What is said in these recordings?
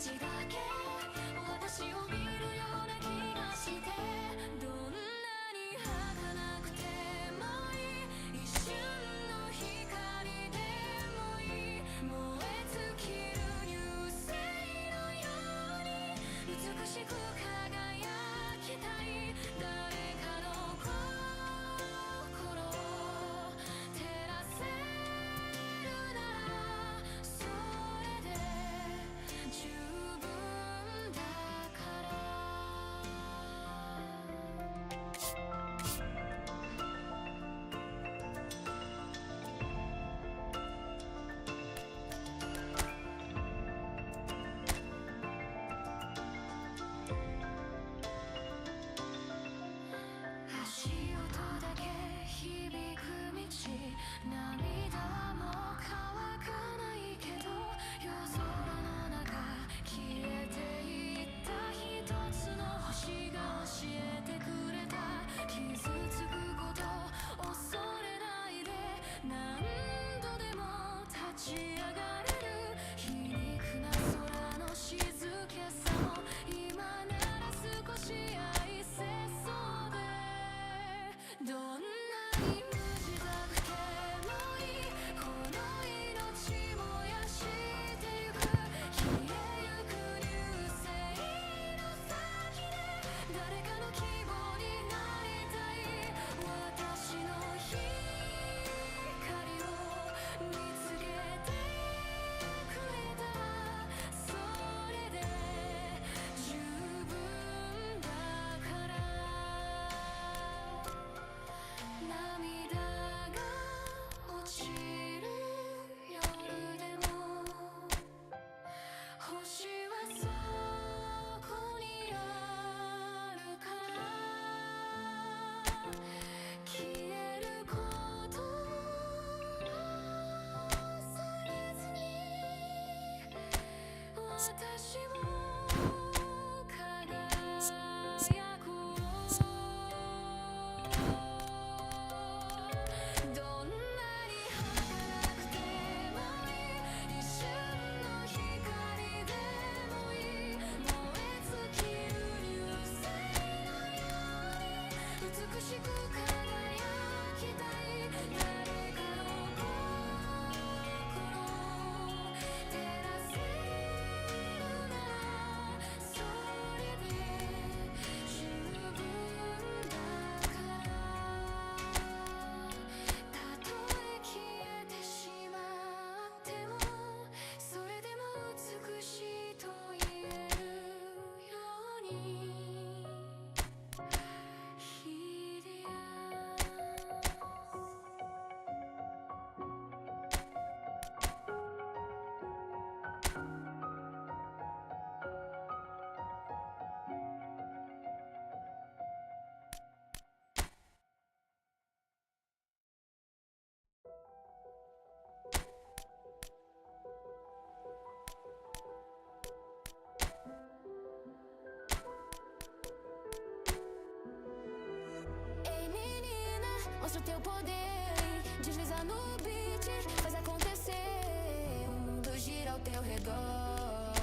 じだけ私を見るような気がして、どんなに儚くてもいい、一瞬の光でもいい、燃え尽きる流星のように美しく輝きたい、誰かの心を照らせるならそれで十分だから。足音だけ響く道、涙も乾かないけど、夜空の中消えていった一つの星が教えてくれた、傷つくこと恐れないで、何度でも立ち上がれる、皮肉な空の静けさも今なら少し愛せそうで、どんなに無自覚でもいい、この命燃やしてゆく、消えゆく流星の先で誰かの希望になりたい、私の光を見つけてくれたらそれで十分だから。涙が落ちる夜でも星はそこにあるから、消えること恐れずに私も輝こう。どんなに儚くてもいい、一瞬の光でもいい、燃え尽きる流星のように美しく輝きたい、誰かの心を照らせるならそれで十分だから。たとえ消えてしまってもそれでも美しいと言えるように、ヒデア。Ei menina, mostra o teu poder, desliza no beat, faz acontecer, o mundo gira ao teu redor,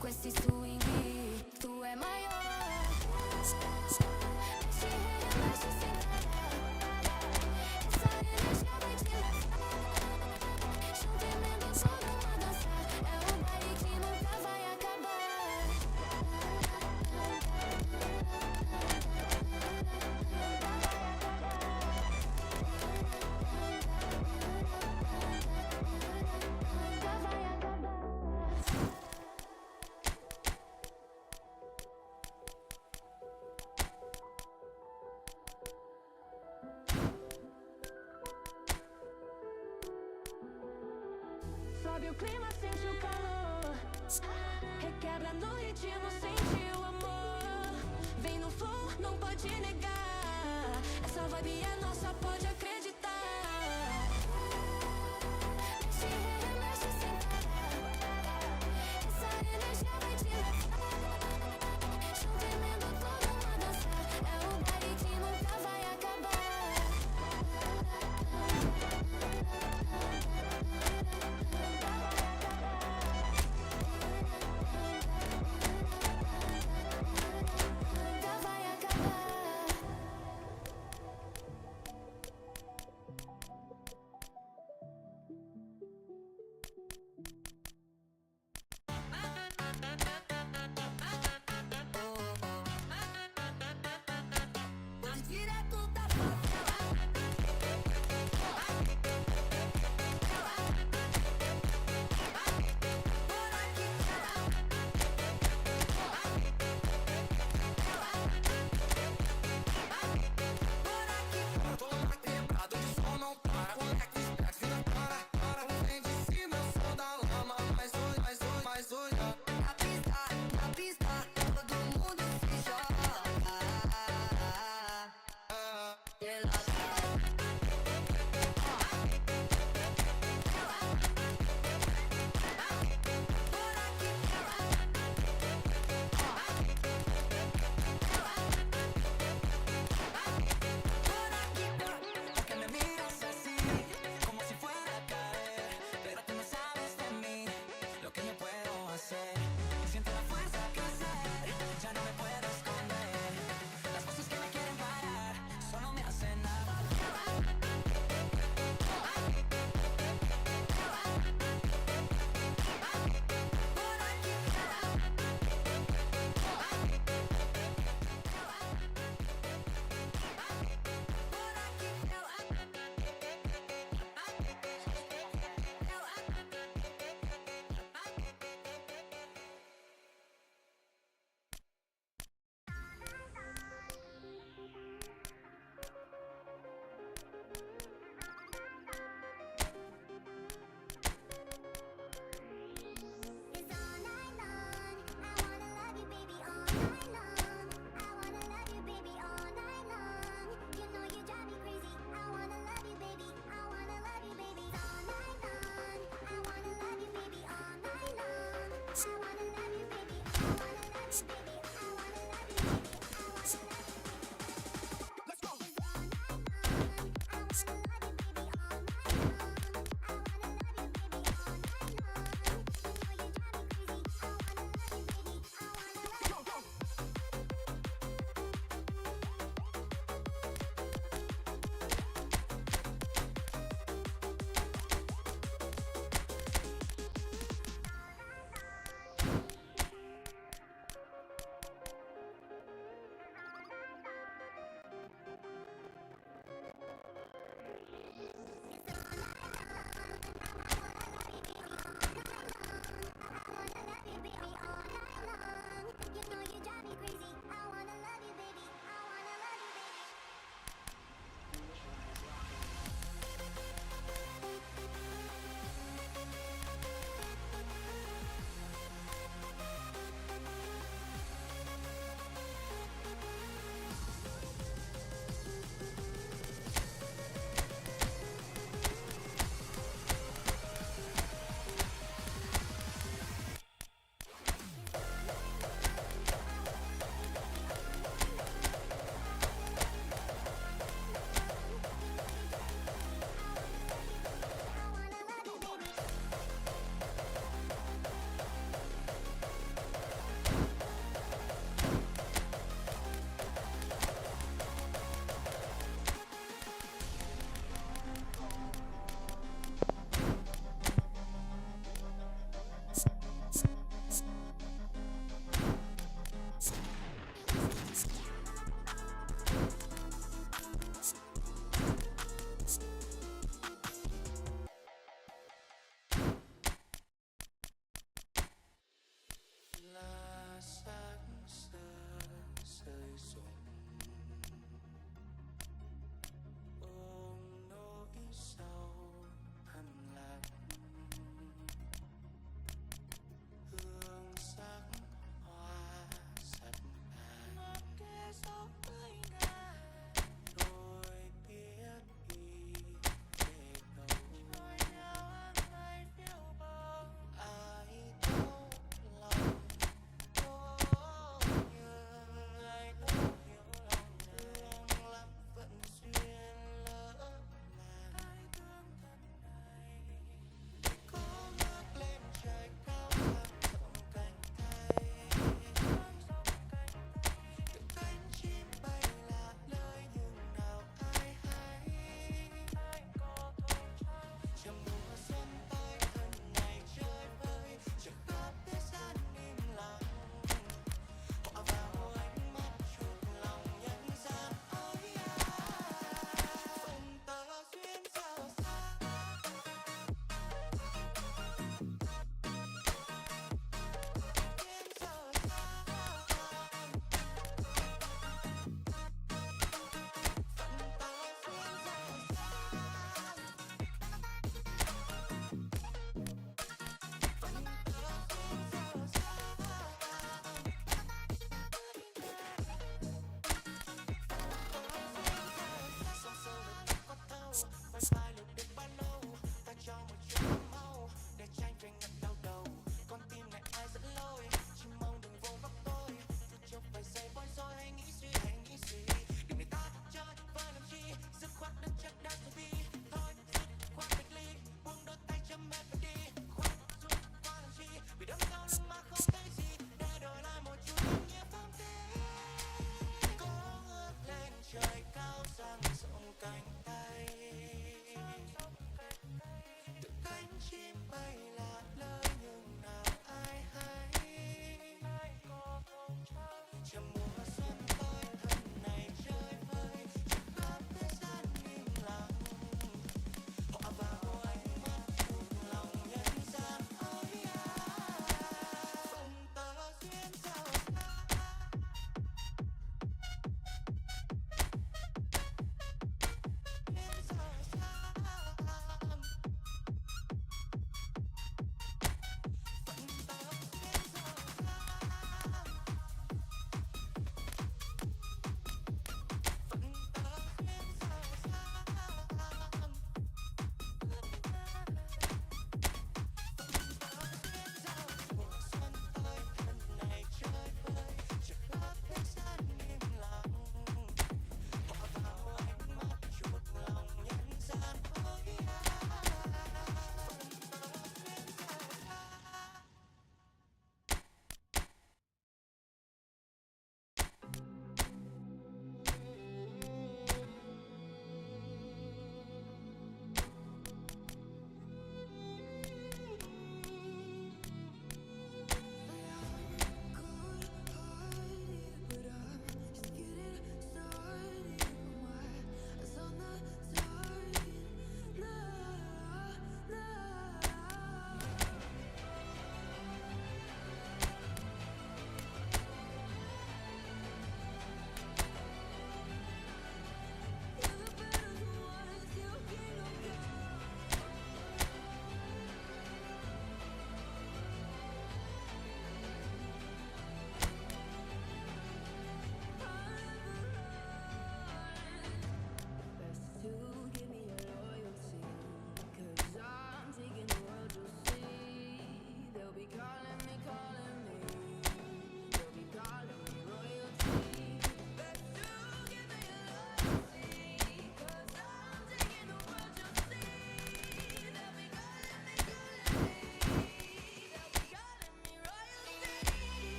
com esse swing tu é maior. Mexe, relaxa, sem parar, essa energia vai te levar, junto emendo todo mundo a dançar, é um baile que nunca vai acabar. Sobe o clima, sente o calor, requebra no ritmo, sente o amor. Vem no flow, não pode negar, essa vibe é nossa, pode acreditar. Mexe, relaxa sem parar, essa energia vai te levar, junto emendo todo mundo a dançar, é um baile que nunca vai acabar.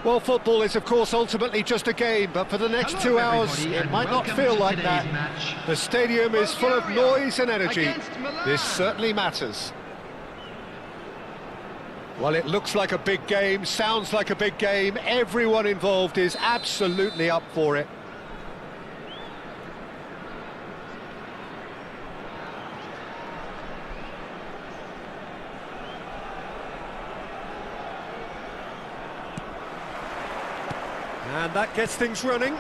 Well, football is, of course, ultimately just a game, but for the next 2 hours, it might not feel like that. The stadium is full of noise and energy. This certainly matters. Well, it looks like a big game, sounds like a big game. Everyone involved is absolutely up for it. And that gets things running.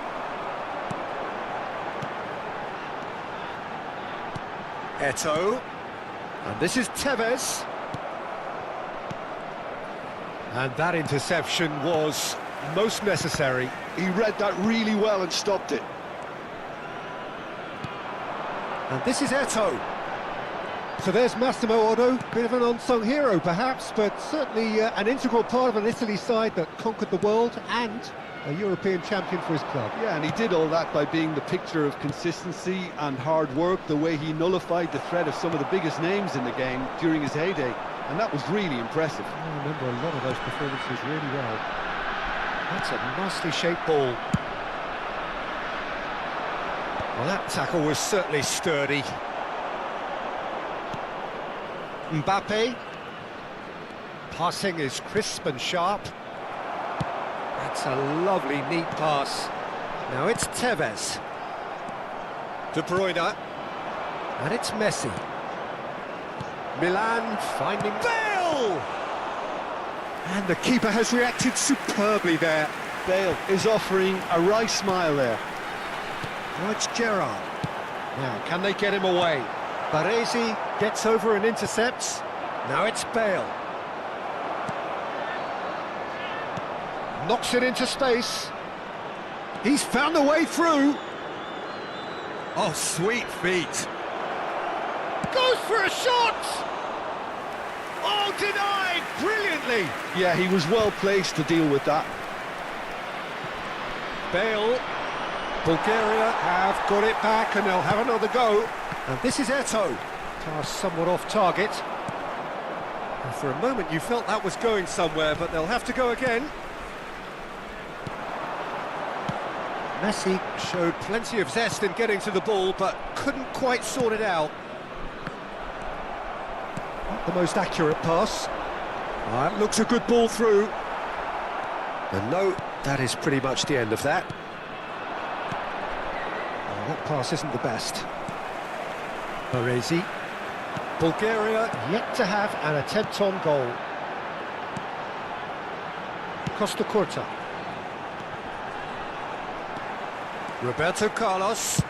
Eto'o. And this is Tevez. And that interception was most necessary. He read that really well and stopped it. And this is Eto'o. So there's Massimo Otto, bit of an unsung hero perhaps, but certainly an integral part of an Italy side that conquered the world and a European champion for his club. Yeah, and he did all that by being the picture of consistency and hard work, the way he nullified the threat of some of the biggest names in the game during his heyday, and that was really impressive. I remember a lot of those performances really well. That's a nicely shaped ball. Well, that tackle was certainly sturdy. Mbappe. Passing is crisp and sharp. That's a lovely, neat pass. Now it's Tevez. De Bruyne. And it's Messi. Milan finding Bale! And the keeper has reacted superbly there. Bale is offering a wry smile there. Now it's Gerrard. Now, can they get him away? Baresi gets over and intercepts. Now it's Bale. Knocks it into space. He's found a way through. Oh, sweet feet. Goes for a shot! Oh, denied brilliantly. Yeah, he was well placed to deal with that. Bale. Bulgaria have got it back and they'll have another go. And this is Eto'o. Pass somewhat off target. And for a moment you felt that was going somewhere, but they'll have to go again. Messi showed plenty of zest in getting to the ball, but couldn't quite sort it out. Not the most accurate pass. That looks a good ball through. And no, that is pretty much the end of that. Oh, that pass isn't the best. Baresi. Bulgaria yet to have an attempt on goal. Costa Curta. Roberto Carlos,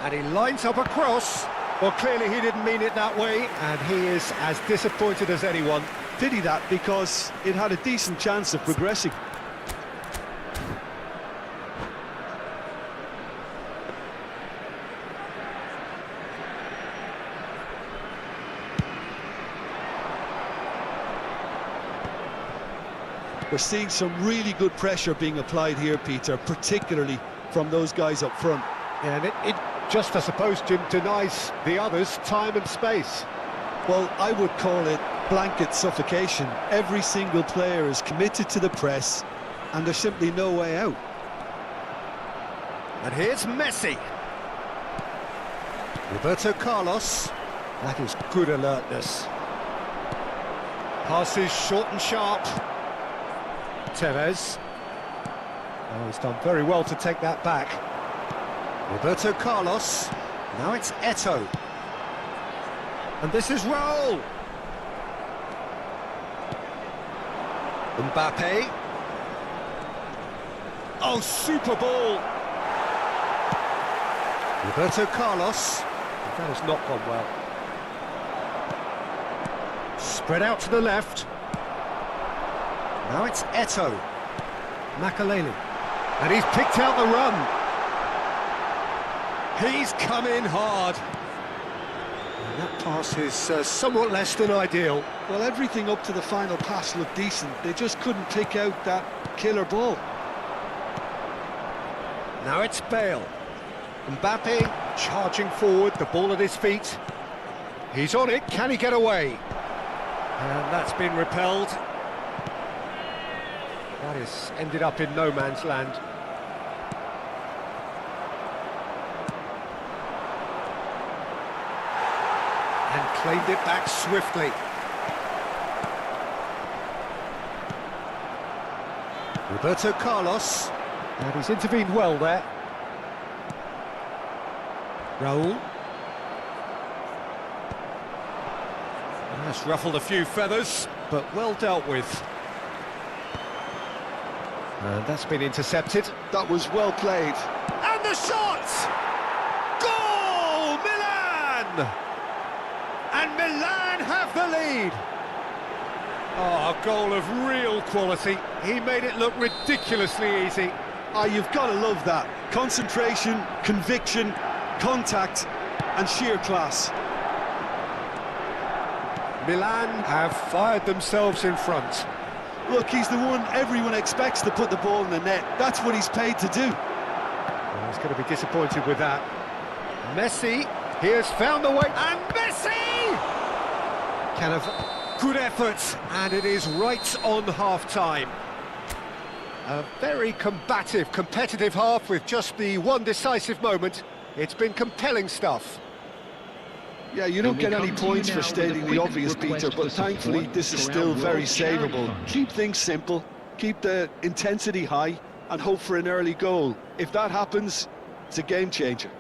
and he lines up a cross. Well, clearly he didn't mean it that way, and he is as disappointed as anyone. Pity that, because it had a decent chance of progressing. We're seeing some really good pressure being applied here, Peter, particularly from those guys up front. Yeah, and it just, I suppose, Jim, denies the others time and space. Well, I would call it blanket suffocation. Every single player is committed to the press, and there's simply no way out. And here's Messi. Roberto Carlos. That is good alertness. Passes short and sharp. Tevez. Oh, he's done very well to take that back. Roberto Carlos. Now it's Eto'o. And this is Raul. Mbappe. Oh, super ball. Roberto Carlos. That has not gone well. Spread out to the left. Now it's Eto'o. Makaleli. And he's picked out the run. He's come in hard. And that pass is somewhat less than ideal. Well, everything up to the final pass looked decent. They just couldn't pick out that killer ball. Now it's Bale. Mbappe charging forward, the ball at his feet. He's on it, can he get away? And that's been repelled. That has ended up in no man's land. And claimed it back swiftly. Roberto Carlos. And he's intervened well there. Raul. That's ruffled a few feathers, but well dealt with. And that's been intercepted. That was well played. And the shot! Goal! Milan! And Milan have the lead. Oh, a goal of real quality. He made it look ridiculously easy. Ah, you've got to love that. Concentration, conviction, contact, and sheer class. Milan have fired themselves in front. Look, he's the one everyone expects to put the ball in the net. That's what he's paid to do. Well, he's going to be disappointed with that. Messi, he has found the way, and Messi! Kind of good effort, and it is right on half-time. A very combative, competitive half with just the one decisive moment. It's been compelling stuff. Yeah, you don't get any points for stating the obvious, Peter, but thankfully this is still very savable. Keep things simple, keep the intensity high, and hope for an early goal. If that happens, it's a game changer.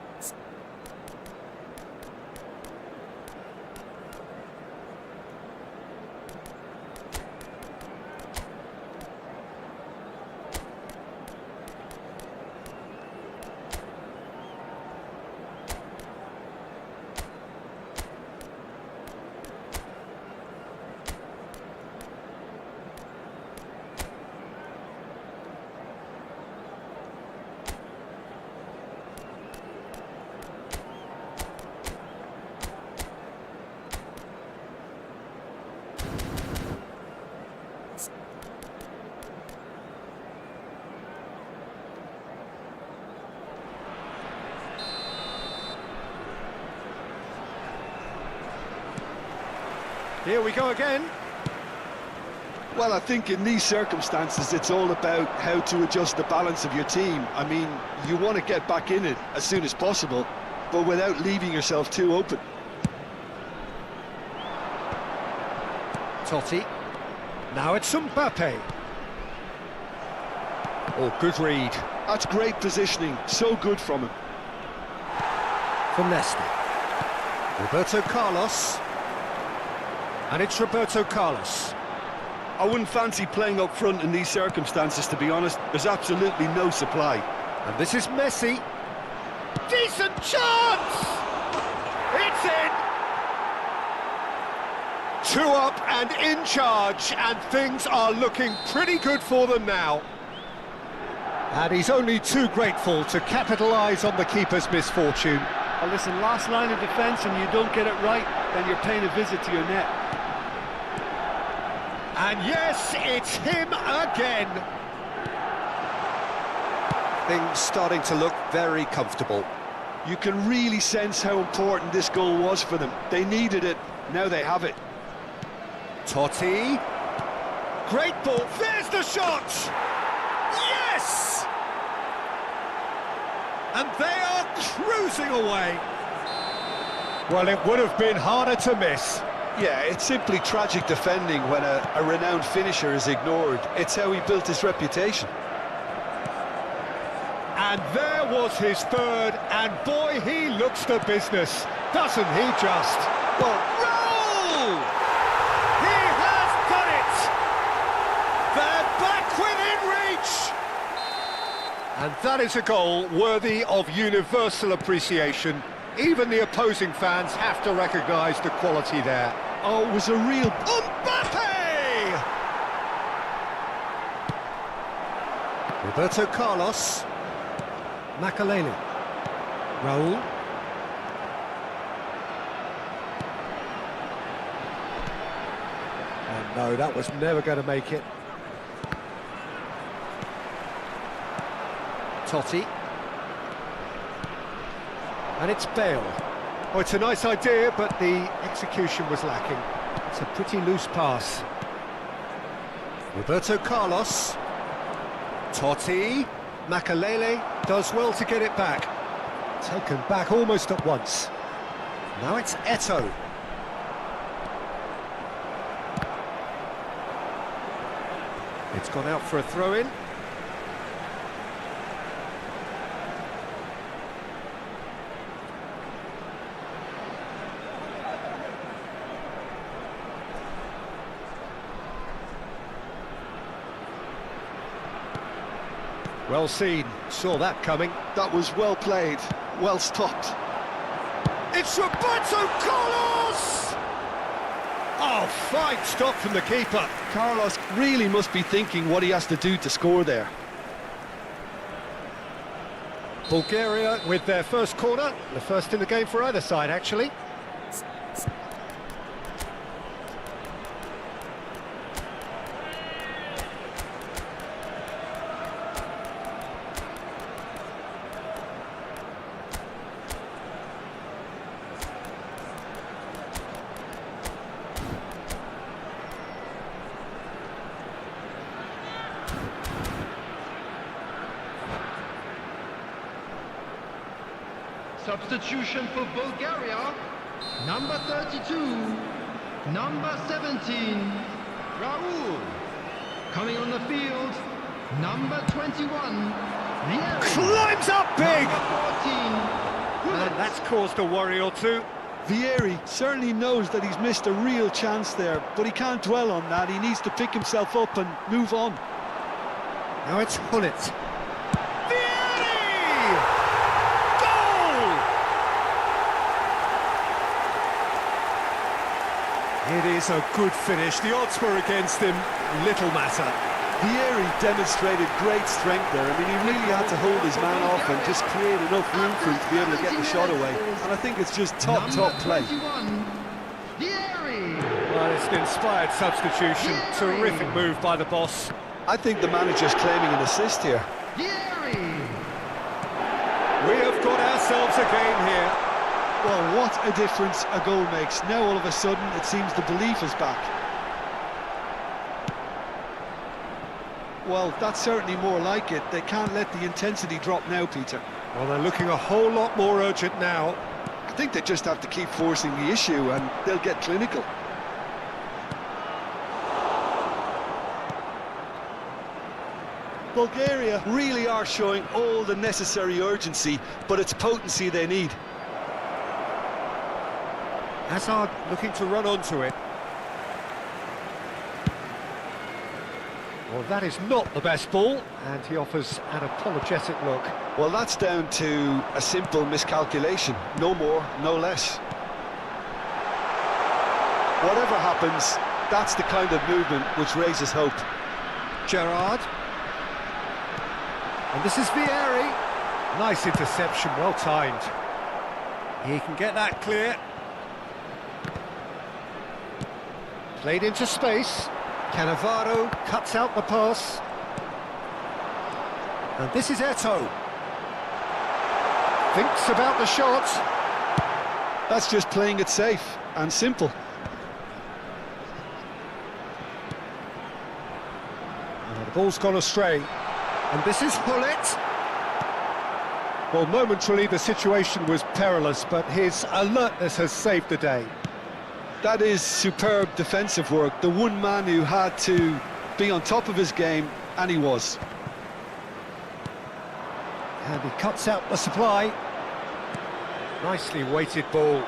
Here we go again. Well, I think in these circumstances, it's all about how to adjust the balance of your team. I mean, you want to get back in it as soon as possible, but without leaving yourself too open. Totti. Now it's Mbappe. Oh, good read. That's great positioning, so good from him. From Nesta. Roberto Carlos. And it's Roberto Carlos. I wouldn't fancy playing up front in these circumstances, to be honest. There's absolutely no supply. And this is Messi. Decent chance! It's in! 2 up and in charge, and things are looking pretty good for them now. And he's only too grateful to capitalise on the keeper's misfortune. Well, listen, last line of defence and you don't get it right, then you're paying a visit to your net. And yes, it's him again. Things starting to look very comfortable. You can really sense how important this goal was for them. They needed it, now they have it. Totti. Great ball, there's the shot! Yes! And they are cruising away. Well, it would have been harder to miss. Yeah, it's simply tragic defending when a renowned finisher is ignored. It's how he built his reputation. And there was his third, and boy, he looks the business, doesn't he just? Well, roll! He has done it! They're back within reach! And that is a goal worthy of universal appreciation. Even the opposing fans have to recognise the quality there. Oh, it was a real... Mbappe! Roberto Carlos. Makaleli. Raul. And no, that was never going to make it. Totti. And it's Bale. Oh, it's a nice idea, but the execution was lacking. It's a pretty loose pass. Roberto Carlos. Totti. Makalele does well to get it back. Taken back almost at once. Now it's Eto'o. It's gone out for a throw-in. Well seen, saw that coming. That was well played, well stopped. It's Roberto Carlos! Oh, fine stop from the keeper. Carlos really must be thinking what he has to do to score there. Bulgaria with their first corner, the first in the game for either side, actually. Substitution for Bulgaria, number 32, number 17, Raul. Coming on the field, number 21, Vieri. Climbs up big! Number 14, And that's caused a worry or two. Vieri certainly knows that he's missed a real chance there, but he can't dwell on that. He needs to pick himself up and move on. Now it's Hullet. It is a good finish. The odds were against him. Little matter. Vieri demonstrated great strength there. I mean, he really had to hold his man off and just create enough room for him to be able to get the shot away. And I think it's just top play. Vieri. Well, it's an inspired substitution. Terrific move by the boss. I think the manager's claiming an assist here. Vieri. We have got ourselves a game here. Well, what a difference a goal makes. Now all of a sudden it seems the belief is back. Well, that's certainly more like it. They can't let the intensity drop now, Peter. Well, they're looking a whole lot more urgent now. I think they just have to keep forcing the issue and they'll get clinical. Bulgaria really are showing all the necessary urgency, but it's potency they need. Hazard looking to run onto it. Well, that is not the best ball, and he offers an apologetic look. Well, that's down to a simple miscalculation. No more, no less. Whatever happens, that's the kind of movement which raises hope. Gerrard. And this is Vieri. Nice interception, well timed. He can get that clear. Played into space. Cannavaro cuts out the pass. And this is Eto'o. Thinks about the shot. That's just playing it safe and simple. And the ball's gone astray. And this is Hullet. Well, momentarily the situation was perilous, but his alertness has saved the day. That is superb defensive work. The one man who had to be on top of his game, and he was. And he cuts out the supply. Nicely weighted ball.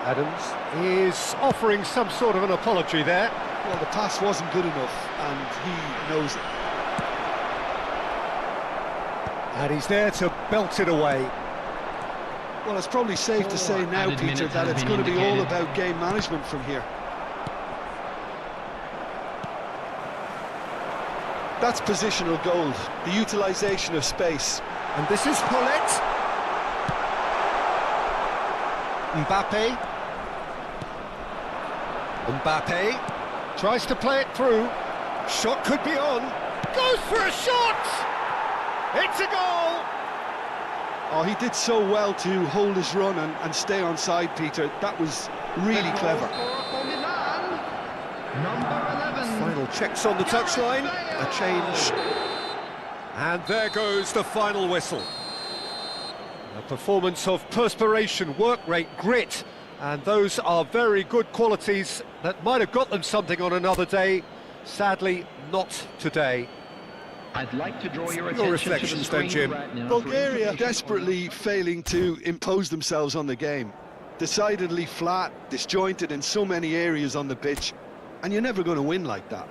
Adams is offering some sort of an apology there. Well, the pass wasn't good enough, and he knows it. And he's there to belt it away. Well, it's probably safe to say now, Peter, that it's going to be all about game management from here. That's positional gold, the utilisation of space. And this is Hullet. Mbappe. Mbappe tries to play it through. Shot could be on. Goes for a shot! It's a goal! Oh, he did so well to hold his run and stay on side, Peter. That was really clever. Number 11. Final checks on the touchline. A change And there goes the final whistle. A performance of perspiration, work rate, grit, and those are very good qualities that might have got them something on another day. Sadly, not today. I'd like to draw your attention reflections to the then, screen Jim. right now. Bulgaria desperately failing to impose themselves on the game. Decidedly flat, disjointed in so many areas on the pitch, and you're never going to win like that.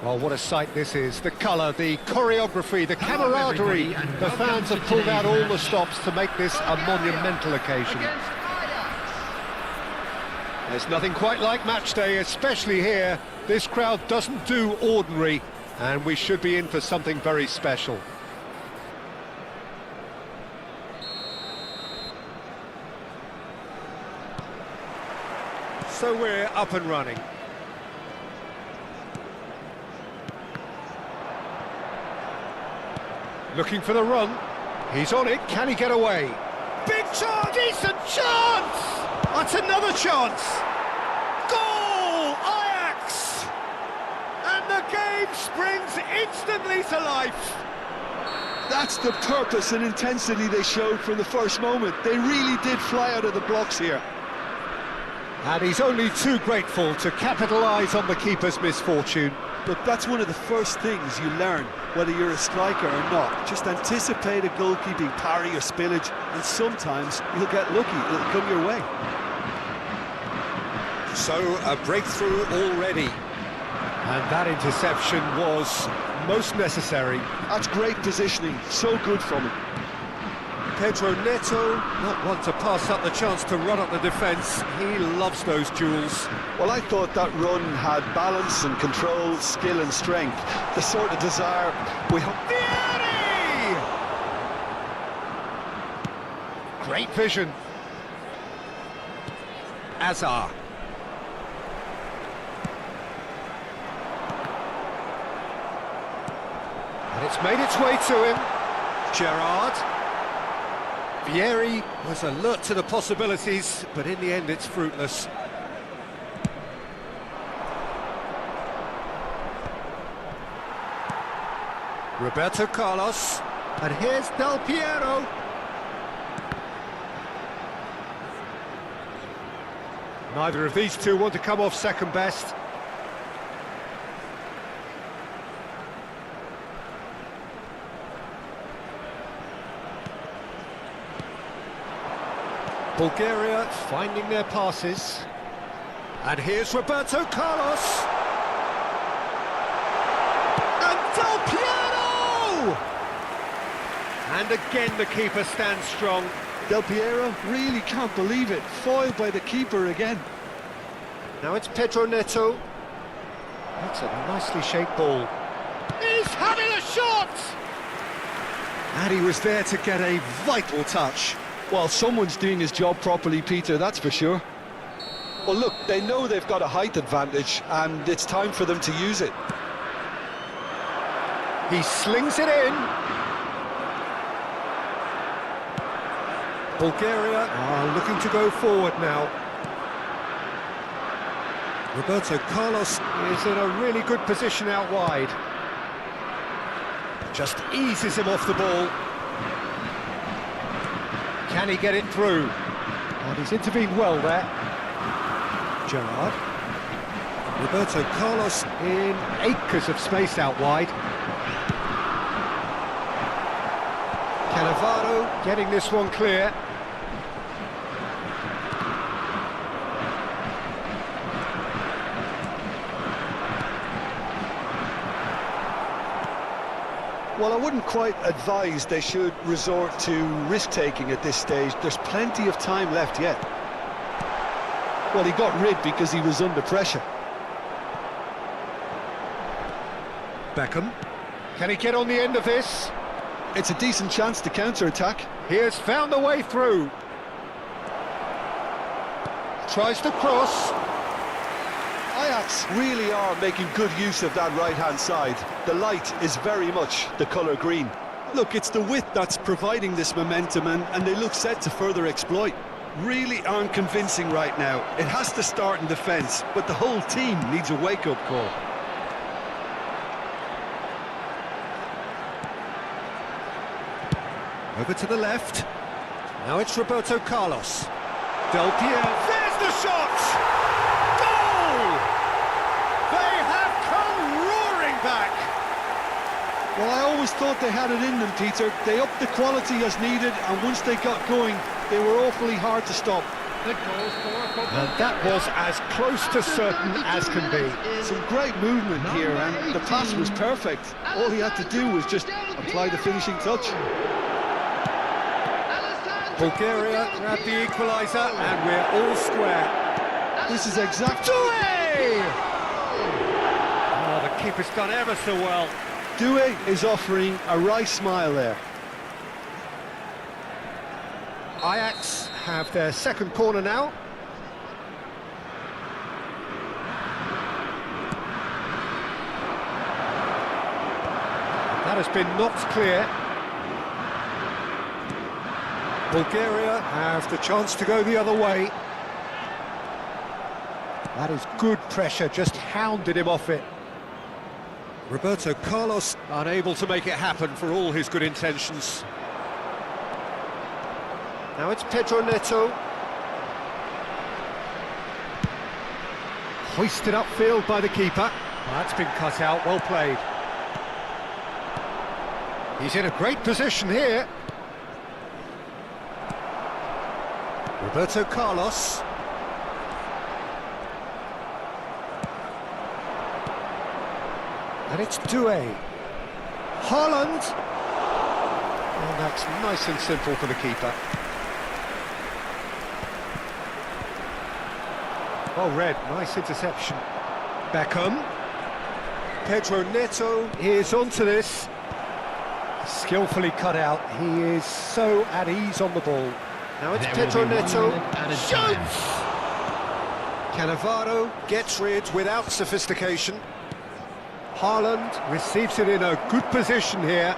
Well, what a sight this is. The colour, the choreography, the camaraderie. The fans have pulled out all the stops to make this a monumental occasion. There's nothing quite like match day, especially here. This crowd doesn't do ordinary, and we should be in for something very special. So we're up and running. Looking for the run. He's on it. Can he get away? Big chance! Decent chance! That's another chance! Goal! Ajax! And the game springs instantly to life. That's the purpose and intensity they showed from the first moment. They really did fly out of the blocks here. And he's only too grateful to capitalise on the keeper's misfortune. Look, that's one of the first things you learn, whether you're a striker or not. Just anticipate a goalkeeping parry or spillage, and sometimes you'll get lucky, it'll come your way. So, a breakthrough already. And that interception was most necessary. That's great positioning, so good from him. Pedro Neto, not one to pass up the chance to run up the defence. He loves those duels. Well, I thought that run had balance and control, skill and strength. The sort of desire we hope... Vieri! Great vision. Azar. And it's made its way to him. Gerrard. Vieri was alert to the possibilities, but in the end it's fruitless. Roberto Carlos, and here's Del Piero. Neither of these two want to come off second best. Bulgaria finding their passes. And here's Roberto Carlos. And Del Piero! And again the keeper stands strong. Del Piero really can't believe it. Foiled by the keeper again. Now it's Pedro Neto. That's a nicely shaped ball. He's having a shot! And he was there to get a vital touch. Well, someone's doing his job properly, Peter, that's for sure. Well, look, they know they've got a height advantage, and it's time for them to use it. He slings it in. Bulgaria are looking to go forward now. Roberto Carlos is in a really good position out wide. Just eases him off the ball. Can he get it through? And he's intervened well there. Gerrard. Roberto Carlos in acres of space out wide. Cannavaro getting this one clear. Well, I wouldn't quite advise they should resort to risk-taking at this stage. There's plenty of time left yet. Well, he got rid because he was under pressure. Beckham. Can he get on the end of this? It's a decent chance to counter-attack. He has found a way through. Tries to cross. Ajax really are making good use of that right-hand side. The light is very much the colour green. Look, it's the width that's providing this momentum, and they look set to further exploit. Really aren't convincing right now. It has to start in defence, but the whole team needs a wake-up call. Over to the left. Now it's Roberto Carlos. Del Piero. There's the shot! Goal! They have come roaring back. Well, I always thought they had it in them, Peter. They upped the quality as needed, and once they got going, they were awfully hard to stop. The goal scorer for And that was as close to certain as can be. Some great movement here, and the pass was perfect. All he had to do was just apply the finishing touch. Bulgaria grab the equaliser, and we're all square. This is exactly... Oh, the keeper's done ever so well. Doué is offering a wry smile there. Ajax have their second corner now. That has been knocked clear. Bulgaria have the chance to go the other way. That is good pressure, just hounded him off it. Roberto Carlos unable to make it happen for all his good intentions. Now it's Pedro Neto. Hoisted upfield by the keeper. That's been cut out, well played. He's in a great position here. Roberto Carlos. And it's Doué. Haaland. And that's nice and simple for the keeper. Well read, nice interception. Beckham. Pedro Neto is onto this. Skillfully cut out. He is so at ease on the ball. Now it's Pedro Neto. Shoots! Cannavaro gets rid without sophistication. Haaland receives it in a good position here.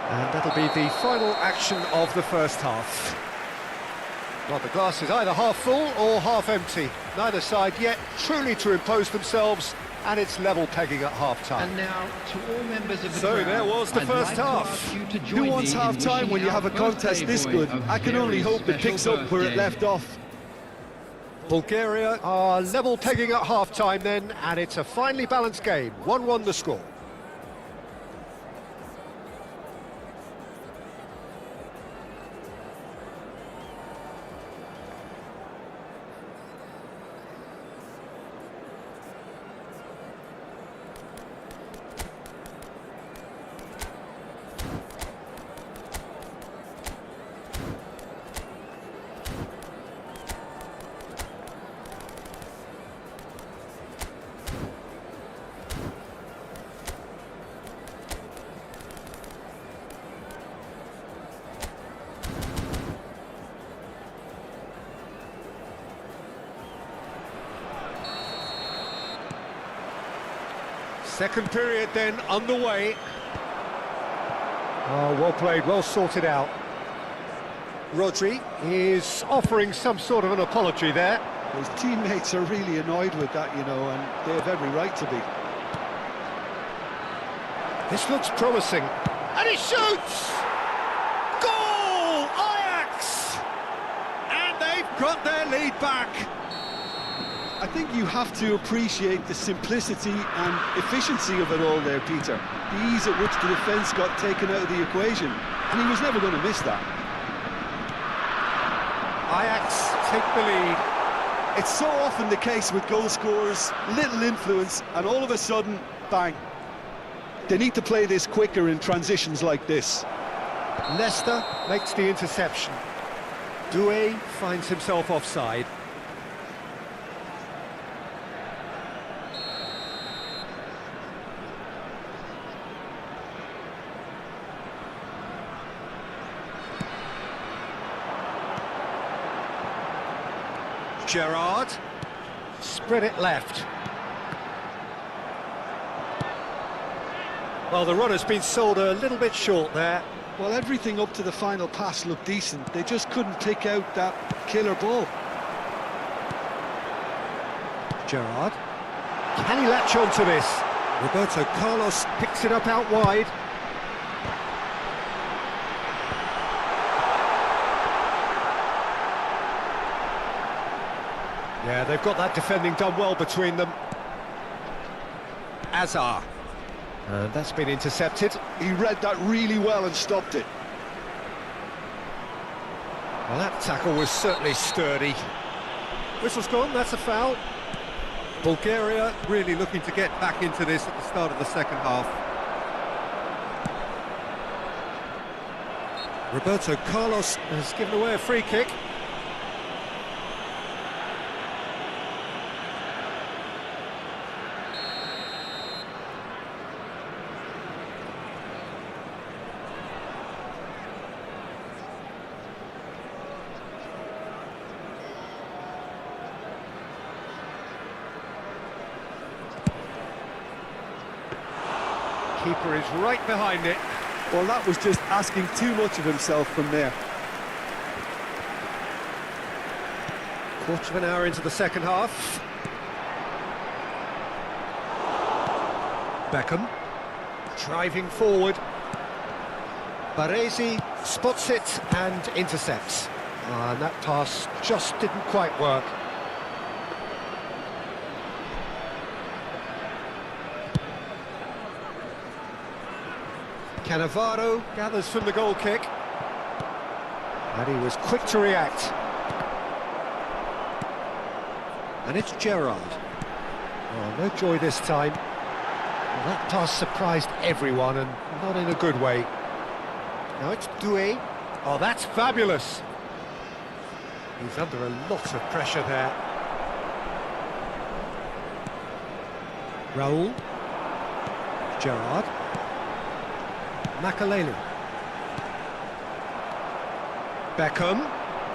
And that'll be the final action of the first half. Well, the glass is either half full or half empty. Neither side yet truly to impose themselves, and it's level pegging at half-time. And now, to all members of the So crowd, there was the I'd first like to half. ask you to Who join wants me in half-time wishing when you have a our contest birthday this boy good? a I can only very hope it picks special up where it birthday. left off. Bulgaria are level pegging at half-time then, and it's a finely balanced game. 1-1 the score. Second period then underway. Oh, well played, well sorted out. Rodri is offering some sort of an apology there. His teammates are really annoyed with that, you know, and they have every right to be. This looks promising. And he shoots! Goal! Ajax! And they've got their lead back. I think you have to appreciate the simplicity and efficiency of it all there, Peter. The ease at which the defence got taken out of the equation, and he was never going to miss that. Ajax take the lead. It's so often the case with goal scorers, little influence, and all of a sudden, bang. They need to play this quicker in transitions like this. Leicester makes the interception. Doué finds himself offside. Gerrard, spread it left. Well, the run has been sold a little bit short there. Well, everything up to the final pass looked decent. They just couldn't pick out that killer ball. Gerrard, can he latch onto this? Roberto Carlos picks it up out wide. Yeah, they've got that defending done well between them. Azar. And that's been intercepted. He read that really well and stopped it. Well, that tackle was certainly sturdy. Whistle's gone, that's a foul. Bulgaria really looking to get back into this at the start of the second half. Roberto Carlos has given away a free kick. Keeper is right behind it. Well, that was just asking too much of himself from there. Quarter of an hour into the second half. Beckham driving forward. Baresi spots it and intercepts. And that pass just didn't quite work. Cannavaro gathers from the goal kick. And he was quick to react. And it's Gerrard. Oh, no joy this time. Well, that pass surprised everyone, and not in a good way. Now it's Doué. Oh, that's fabulous. He's under a lot of pressure there. Raul. Gerrard. Makaleli. Beckham.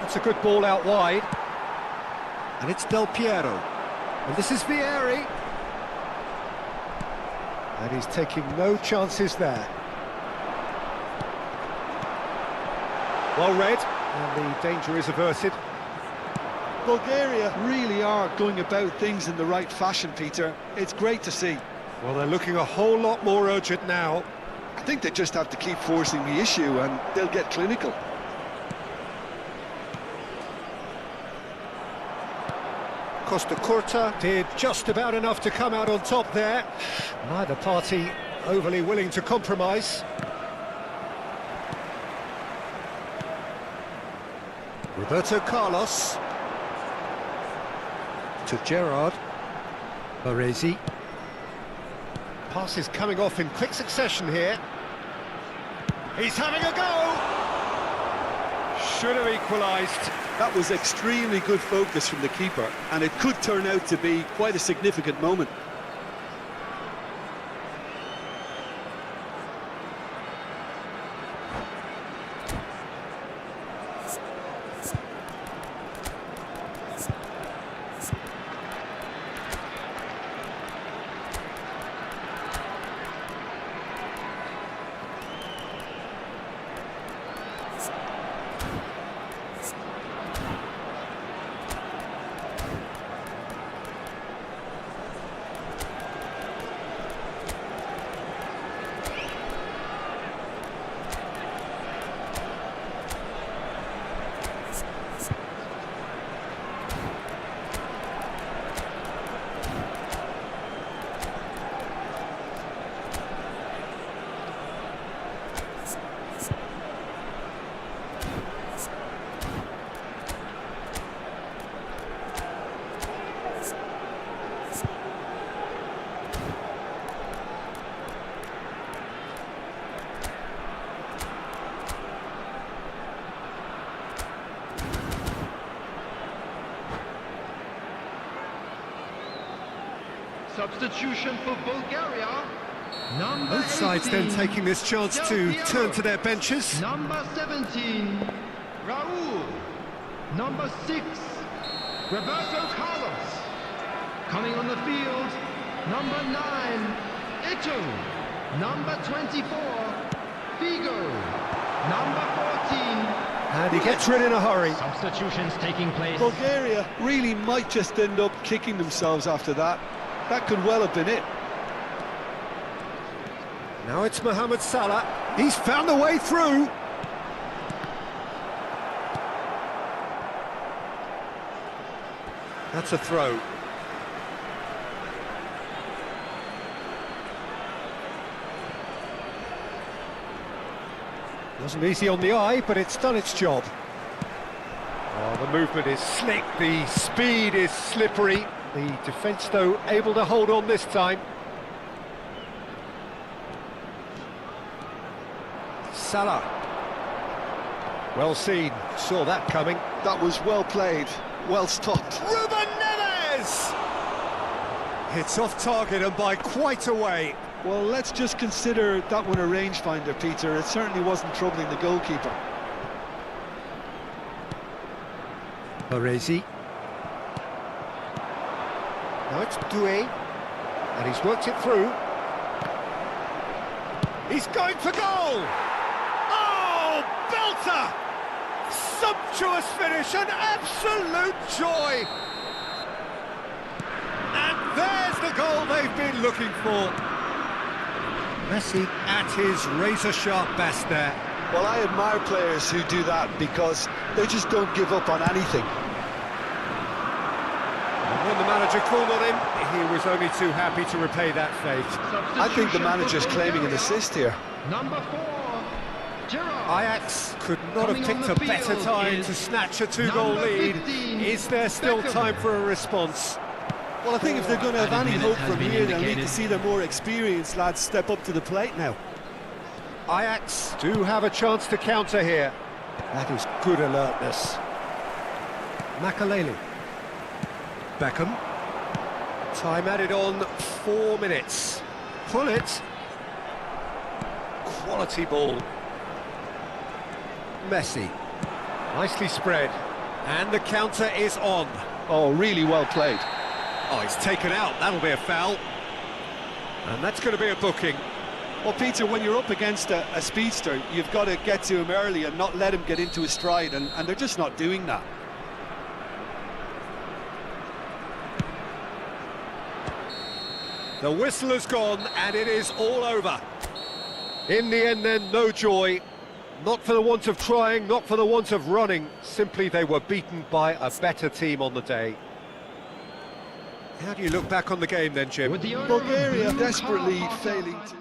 That's a good ball out wide. And it's Del Piero. And this is Vieri. And he's taking no chances there. Well read, and the danger is averted. Bulgaria really are going about things in the right fashion, Peter. It's great to see. Well, they're looking a whole lot more urgent now. I think they just have to keep forcing the issue and they'll get clinical. Costa Curta did just about enough to come out on top there. Neither party overly willing to compromise. Roberto Carlos. To Gerrard. Baresi. Passes coming off in quick succession here. He's having a go! Should have equalised. That was extremely good focus from the keeper, and it could turn out to be quite a significant moment. Substitution for Bulgaria. Number Both sides 18, then taking this chance to Del turn to Piero. their benches. Number 17, Raul. Number 6, Roberto Carlos. Coming on the field, number 9, Ito. Number 24, Figo. Number 14. And he gets rid in a hurry. Substitutions taking place. Bulgaria really might just end up kicking themselves after that. That could well have been it. Now it's Mohamed Salah. He's found a way through. That's a throw. Wasn't easy on the eye, but it's done its job. Oh, the movement is slick, the speed is slippery. The defence, though, able to hold on this time. Salah. Well seen, saw that coming. That was well played, well stopped. Ruben Neves! It's off target and by quite a way. Well, let's just consider that one a rangefinder, Peter. It certainly wasn't troubling the goalkeeper. Baresi. Now it's Doué, and he's worked it through. He's going for goal! Oh, belter! Sumptuous finish, an absolute joy! And there's the goal they've been looking for. Messi at his razor-sharp best there. Well, I admire players who do that because they just don't give up on anything. And when the manager called on him, he was only too happy to repay that fate. I think the manager's claiming an assist here. Number 4, Gerrard. Ajax could not have picked a better time to snatch a two-goal lead. Is there still time for a response? Well, I think if they're going to have any hope from here, they'll need to see their more experienced lads step up to the plate now. Ajax do have a chance to counter here. That is good alertness. Makaleli. Beckham. Time added on 4 minutes. Pull it. Quality ball. Messi. Nicely spread. And the counter is on. Oh, really well played. Oh, he's taken out. That'll be a foul. And that's going to be a booking. Well, Peter, when you're up against a speedster, you've got to get to him early and not let him get into his stride, and they're just not doing that. The whistle has gone, and it is all over. In the end, then, no joy. Not for the want of trying, not for the want of running. Simply, they were beaten by a better team on the day. How do you look back on the game, then, Jim? With the owner of Bulgaria blue desperately car, failing to...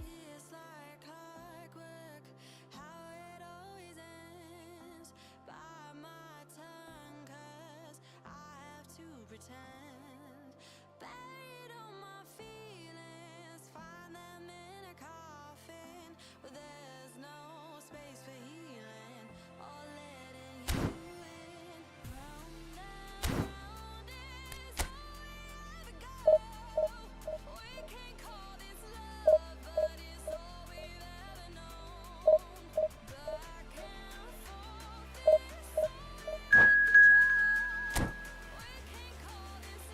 It's like clockwork, how it always ends. Bite my tongue, 'cause I have to pretend. Buried all my feelings, find them in a coffin, but there's no space for healing or letting you in. Round and round is all we ever go. We can't call this love, but it's all we've ever known. Back and forth is so control. We can't call this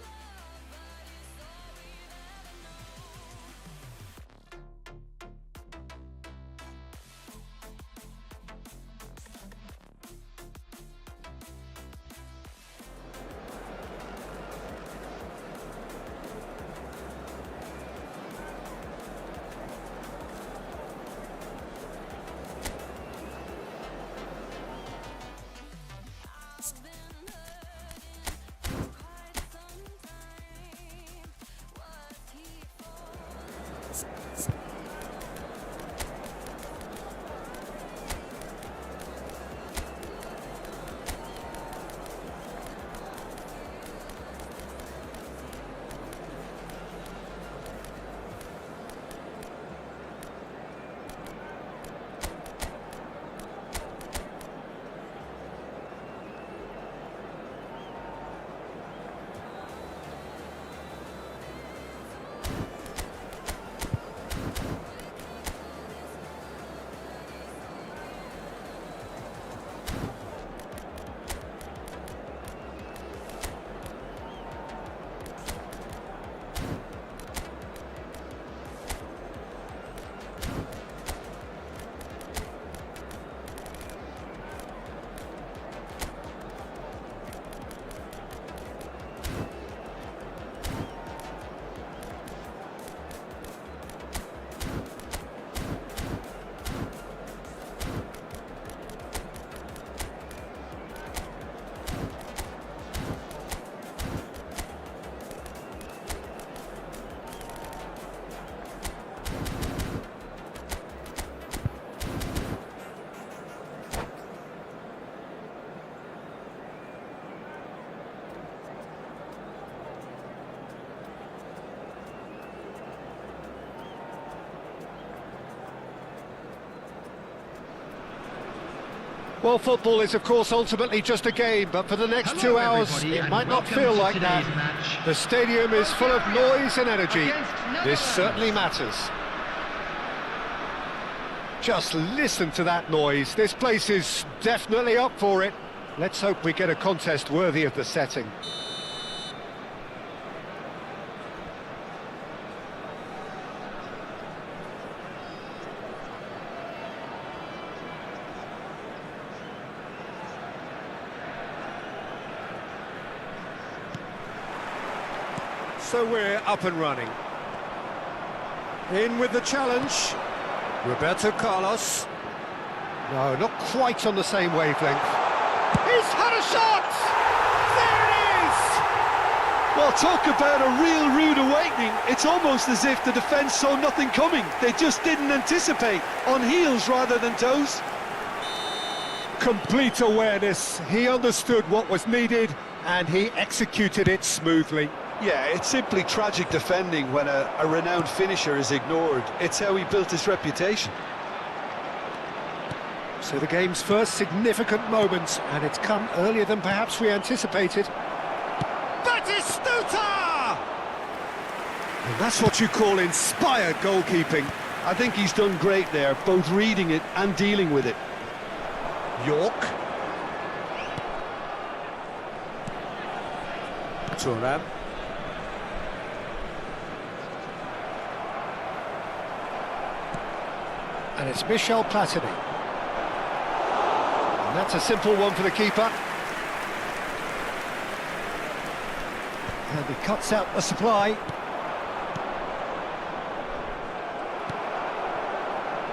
Well, football is, of course, ultimately just a game, but for the next Hello, 2 hours, everybody, it and might not welcome feel to like that. today's match. The stadium is full of noise and energy. Against This Netherlands. certainly matters. Just listen to that noise. This place is definitely up for it. Let's hope we get a contest worthy of the setting. So we're up and running. In with the challenge. Roberto Carlos. No, not quite on the same wavelength. He's had a shot! There it is! Well, talk about a real rude awakening. It's almost as if the defence saw nothing coming. They just didn't anticipate, on heels rather than toes. Complete awareness. He understood what was needed and he executed it smoothly. Yeah, it's simply tragic defending when a renowned finisher is ignored. It's how he built his reputation. So the game's first significant moment, and it's come earlier than perhaps we anticipated. Batistuta! And that's what you call inspired goalkeeping. I think he's done great there, both reading it and dealing with it. York. Thuram. And it's Michel Platini. And that's a simple one for the keeper. And he cuts out the supply.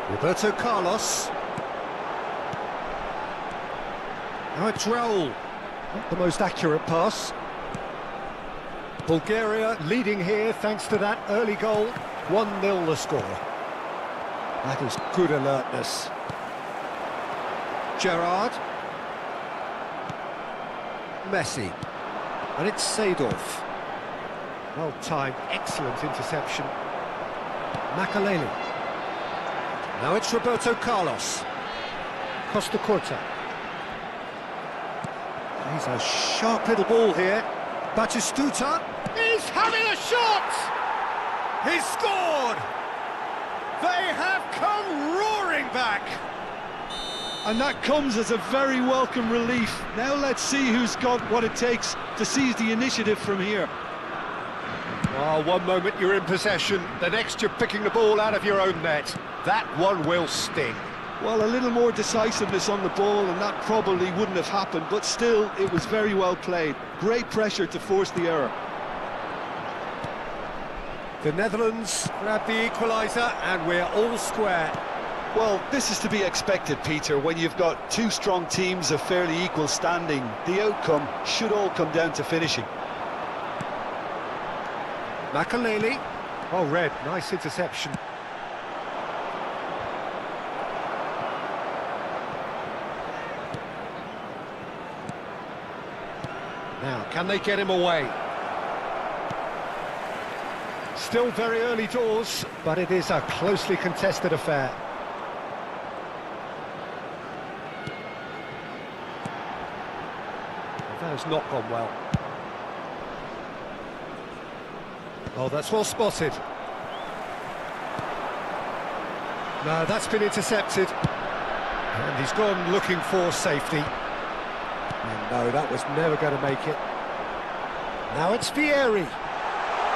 Roberto Carlos. Now it's Raul. Not the most accurate pass. Bulgaria leading here thanks to that early goal. 1-0 the score. That is good alertness. Gerrard. Messi. And it's Seedorf. Well timed, excellent interception. Makaleli. Now it's Roberto Carlos. Costa Curta. He's a sharp little ball here. Batistuta. He's having a shot! He's scored! They have come roaring back! And that comes as a very welcome relief. Now let's see who's got what it takes to seize the initiative from here. Oh, one moment you're in possession, the next you're picking the ball out of your own net. That one will sting. Well, a little more decisiveness on the ball and that probably wouldn't have happened, but still, it was very well played. Great pressure to force the error. The Netherlands grab the equaliser and we're all square. Well, this is to be expected, Peter, when you've got two strong teams of fairly equal standing. The outcome should all come down to finishing. Makaleli. Oh, red, nice interception. Now, can they get him away? Still very early doors, but it is a closely contested affair. That has not gone well. Oh, that's well spotted. No, that's been intercepted. And he's gone looking for safety. And no, that was never going to make it. Now it's Vieri.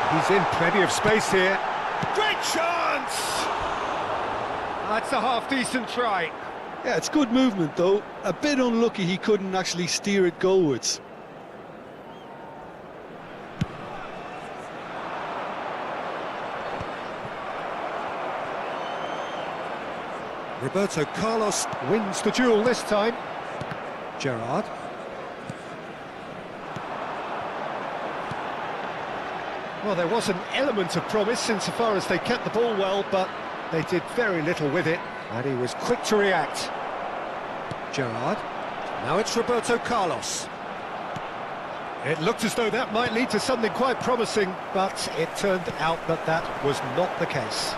He's in plenty of space here. Great chance! That's a half-decent try. Yeah, it's good movement, though. A bit unlucky he couldn't actually steer it goalwards. Roberto Carlos wins the duel this time. Gerrard. Well, there was an element of promise insofar as they kept the ball well, but they did very little with it, and he was quick to react. Gerrard. Now it's Roberto Carlos. It looked as though that might lead to something quite promising, but it turned out that that was not the case.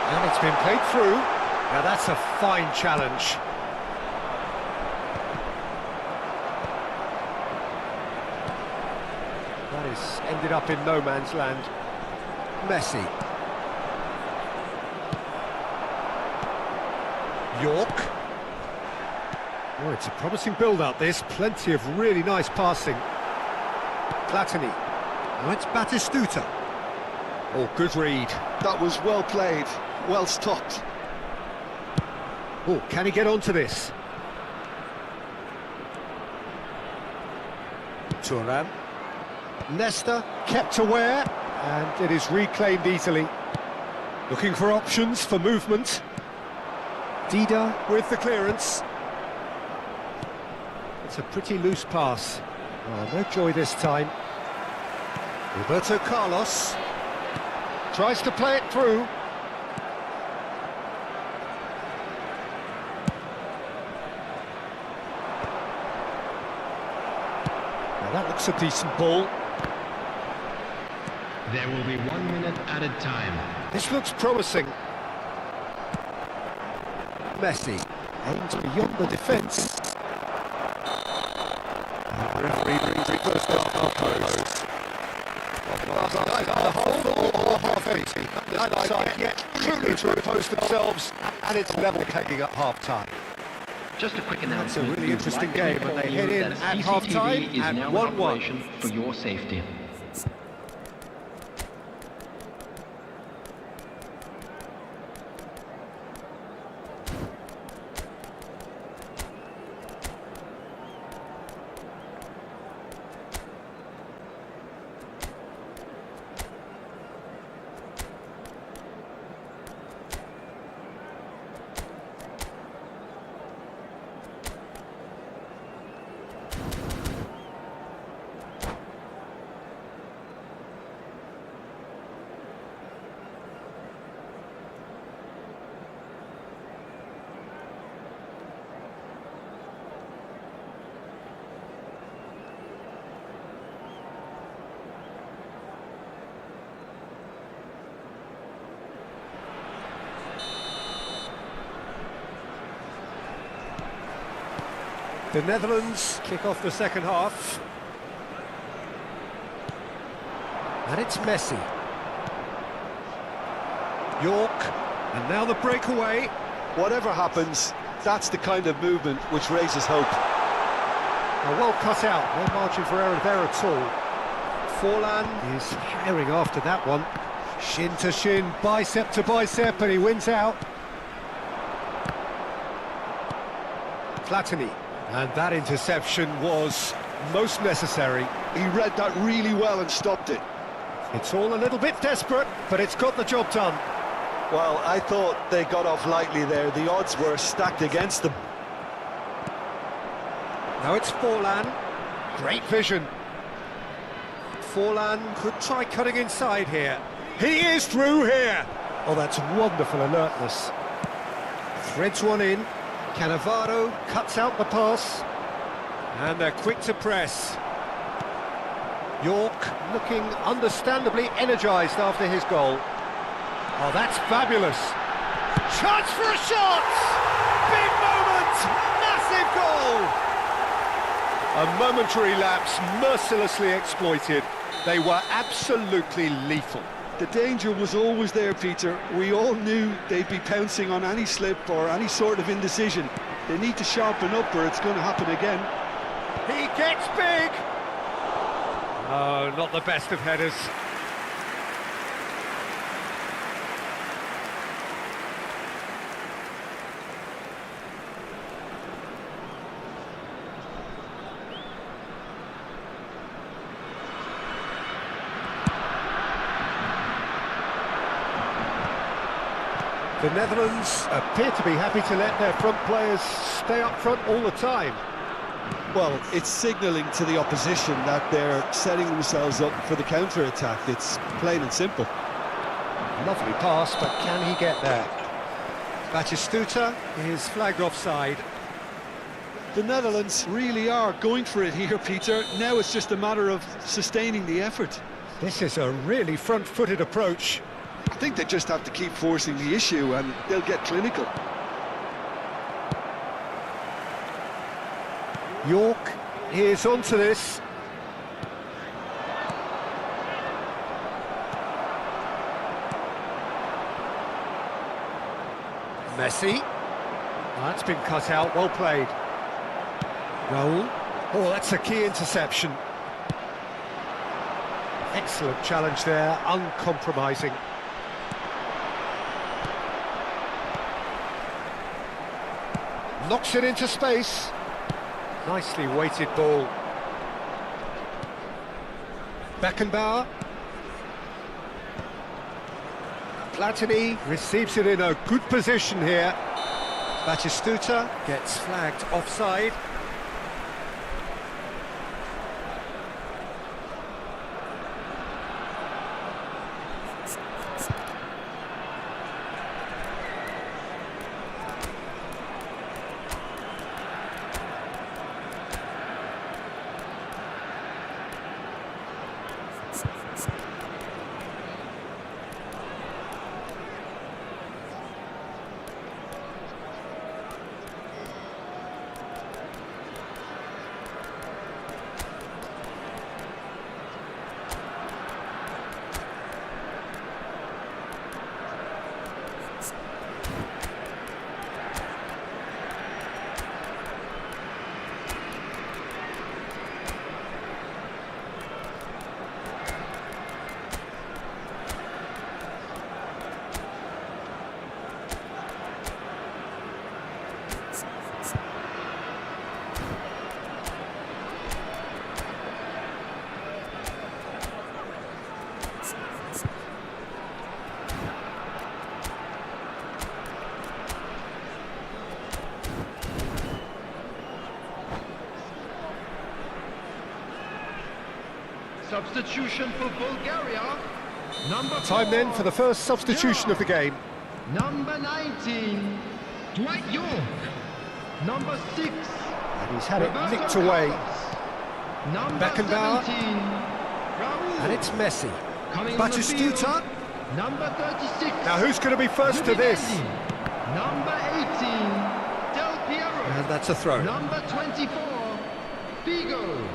And it's been played through. Now that's a fine challenge. That is ended up in no man's land. Messi. York. Oh, it's a promising build-up, this. Plenty of really nice passing. Platini. Now it's Batistuta. Oh, good read. That was well played, well stopped. Oh, can he get onto this? Turan. Nesta kept aware, and it is reclaimed easily. Looking for options for movement. Dida with the clearance. It's a pretty loose pass. Oh, no joy this time. Roberto Carlos tries to play it through. Now that looks a decent ball. There will be 1 minute added time. This looks promising. Messi aims beyond the defence. The referee brings it close to half post. The whole or half empty. Neither side yet truly to impose themselves, and it's level pegging at half time. Just a quick That's a announcement. really We'd interesting like to game, and inform they you head in that at half time CCTV is at now in 1-1. operation for your safety. The Netherlands kick off the second half. And it's Messi. York, and now the breakaway. Whatever happens, that's the kind of movement which raises hope. Well cut out, no margin for error there at all. Forlan is herring after that one. Shin to shin, bicep to bicep, and he wins out. Platini. And that interception was most necessary. He read that really well and stopped it. It's all a little bit desperate, but it's got the job done. Well, I thought they got off lightly there. The odds were stacked against them. Now it's Forlan. Great vision. Forlan could try cutting inside here. He is through here. Oh, that's wonderful alertness. Threads one in. Cannavaro cuts out the pass. And they're quick to press. York looking understandably energised after his goal. Oh, that's fabulous. Chance for a shot! Big moment! Massive goal! A momentary lapse mercilessly exploited. They were absolutely lethal. The danger was always there, Peter. We all knew they'd be pouncing on any slip or any sort of indecision. They need to sharpen up or it's going to happen again. He gets big! Oh, not the best of headers. The Netherlands appear to be happy to let their front players stay up front all the time. Well, it's signalling to the opposition that they're setting themselves up for the counter-attack. It's plain and simple. Lovely pass, but can he get there? Batistuta is flagged offside. The Netherlands really are going for it here, Peter. Now it's just a matter of sustaining the effort. This is a really front-footed approach. I think they just have to keep forcing the issue and they'll get clinical. York is onto this. Messi. That's been cut out, well played. Raul. Oh, that's a key interception. Excellent challenge there, uncompromising. Knocks it into space. Nicely weighted ball. Beckenbauer. Platini receives it in a good position here. Batistuta gets flagged offside. Substitution for Bulgaria. Number 4. Time then for the first substitution of the game. Number 19, Dwight York. Number 6, And he's had it Roberto nicked away. Carlos. Number Beckenbauer. 17, Raul. And it's Messi. Coming on the field, Batistuta. number 36. Now who's going to be first to this? Udinese. Number 18, Del Piero. And that's a throw. Number 24, Figo.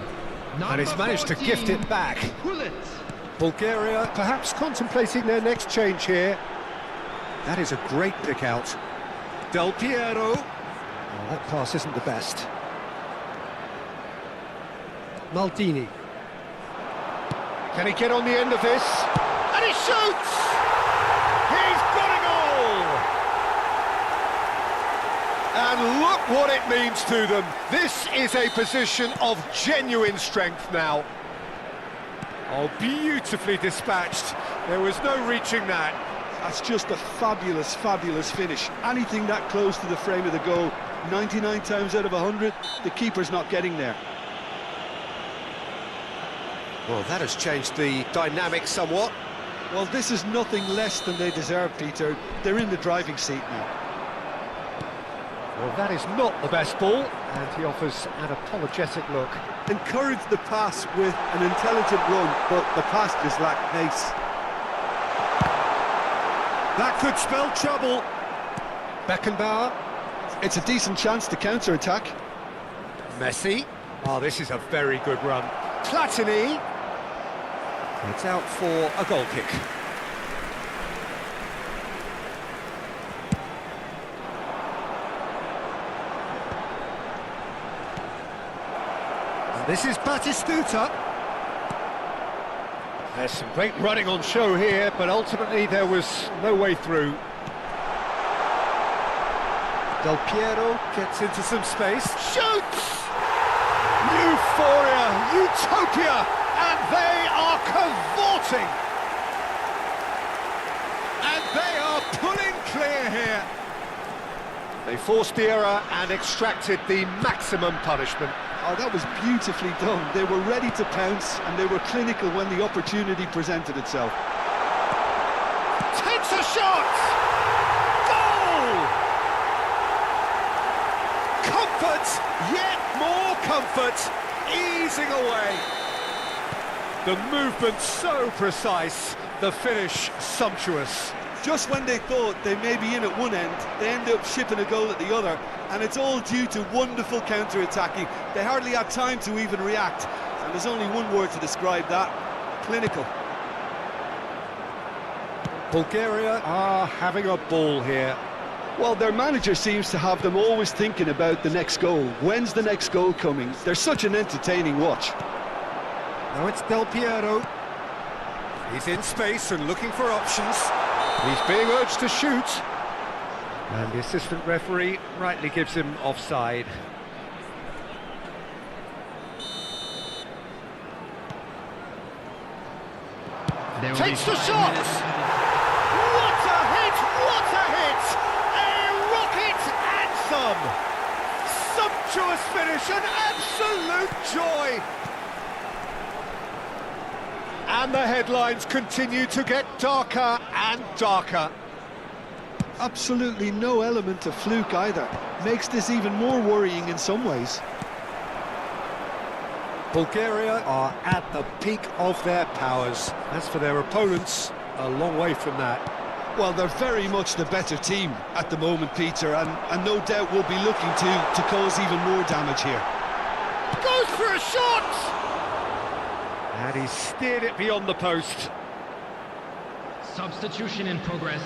And he's managed to gift it back. Hullet. Bulgaria perhaps contemplating their next change here. That is a great pick out. Del Piero. Oh, that pass isn't the best. Maldini. Can he get on the end of this? And he shoots! He's got a goal! And look what it means to them. This is a position of genuine strength now. Oh, beautifully dispatched. There was no reaching that. That's just a fabulous, fabulous finish. Anything that close to the frame of the goal, 99 times out of 100, the keeper's not getting there. Well, that has changed the dynamic somewhat. Well, this is nothing less than they deserve, Peter. They're in the driving seat now. Well, that is not the best ball, and he offers an apologetic look. Encourage the pass with an intelligent run, but the pass just lacked pace. That could spell trouble. Beckenbauer. It's a decent chance to counter-attack. Messi. Oh, this is a very good run. Platini. It's out for a goal kick. And this is Batistuta. There's some great running on show here, but ultimately there was no way through. Del Piero gets into some space. Shoots! Euphoria, utopia, and they are cavorting. And they are pulling clear here. They forced the error and extracted the maximum punishment. Oh, that was beautifully done. They were ready to pounce, and they were clinical when the opportunity presented itself. Takes a shot! Goal! Comfort, yet more comfort, easing away. The movement so precise, the finish sumptuous. Just when they thought they may be in at one end, they end up shipping a goal at the other, and it's all due to wonderful counter-attacking. They hardly had time to even react, and there's only one word to describe that: clinical. Bulgaria are having a ball here. Well, their manager seems to have them always thinking about the next goal. When's the next goal coming? They're such an entertaining watch. Now it's Del Piero. He's in space and looking for options. He's being urged to shoot. And the assistant referee rightly gives him offside. There will Takes be the 5 shot! minutes. What a hit! What a hit! A rocket anthem! Sumptuous finish, an absolute joy! And the headlines continue to get darker and darker. Absolutely no element of fluke either. Makes this even more worrying in some ways. Bulgaria are at the peak of their powers. As for their opponents, a long way from that. Well, they're very much the better team at the moment, Peter, and no doubt will be looking to cause even more damage here. Goes for a shot! And he steered it beyond the post. Substitution in progress.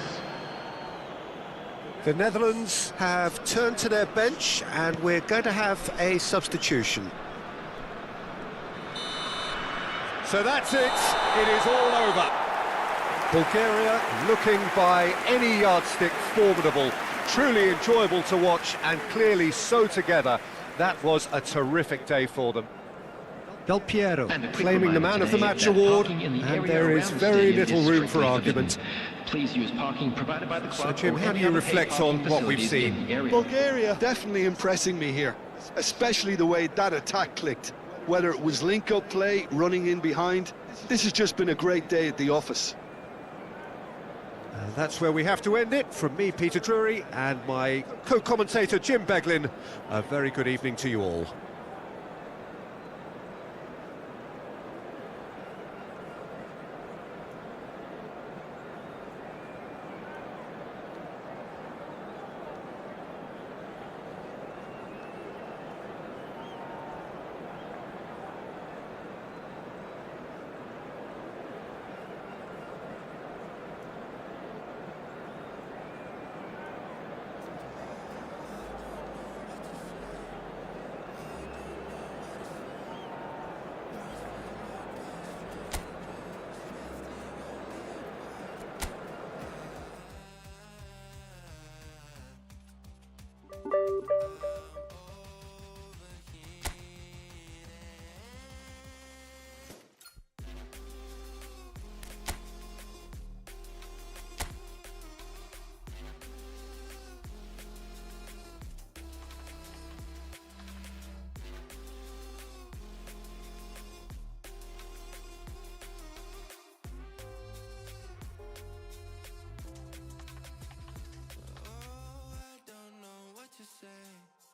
The Netherlands have turned to their bench, and we're going to have a substitution. So that's it. It is all over. Bulgaria looking by any yardstick formidable. Truly enjoyable to watch, and clearly so together. That was a terrific day for them. Del Piero And a quick claiming the Man of the reminder Match today that award, parking in the and area there is around the very stadium little is room for strictly argument. forbidden. Please use parking provided by the So, club. Jim, or how do any you other reflect paid parking on what we've facilities seen? in the area. Bulgaria definitely impressing me here, especially the way that attack clicked. Whether it was link-up play, running in behind, this has just been a great day at the office. And that's where we have to end it. From me, Peter Drury, and my co-commentator, Jim Beglin, a very good evening to you all. Oh, I don't know what to say.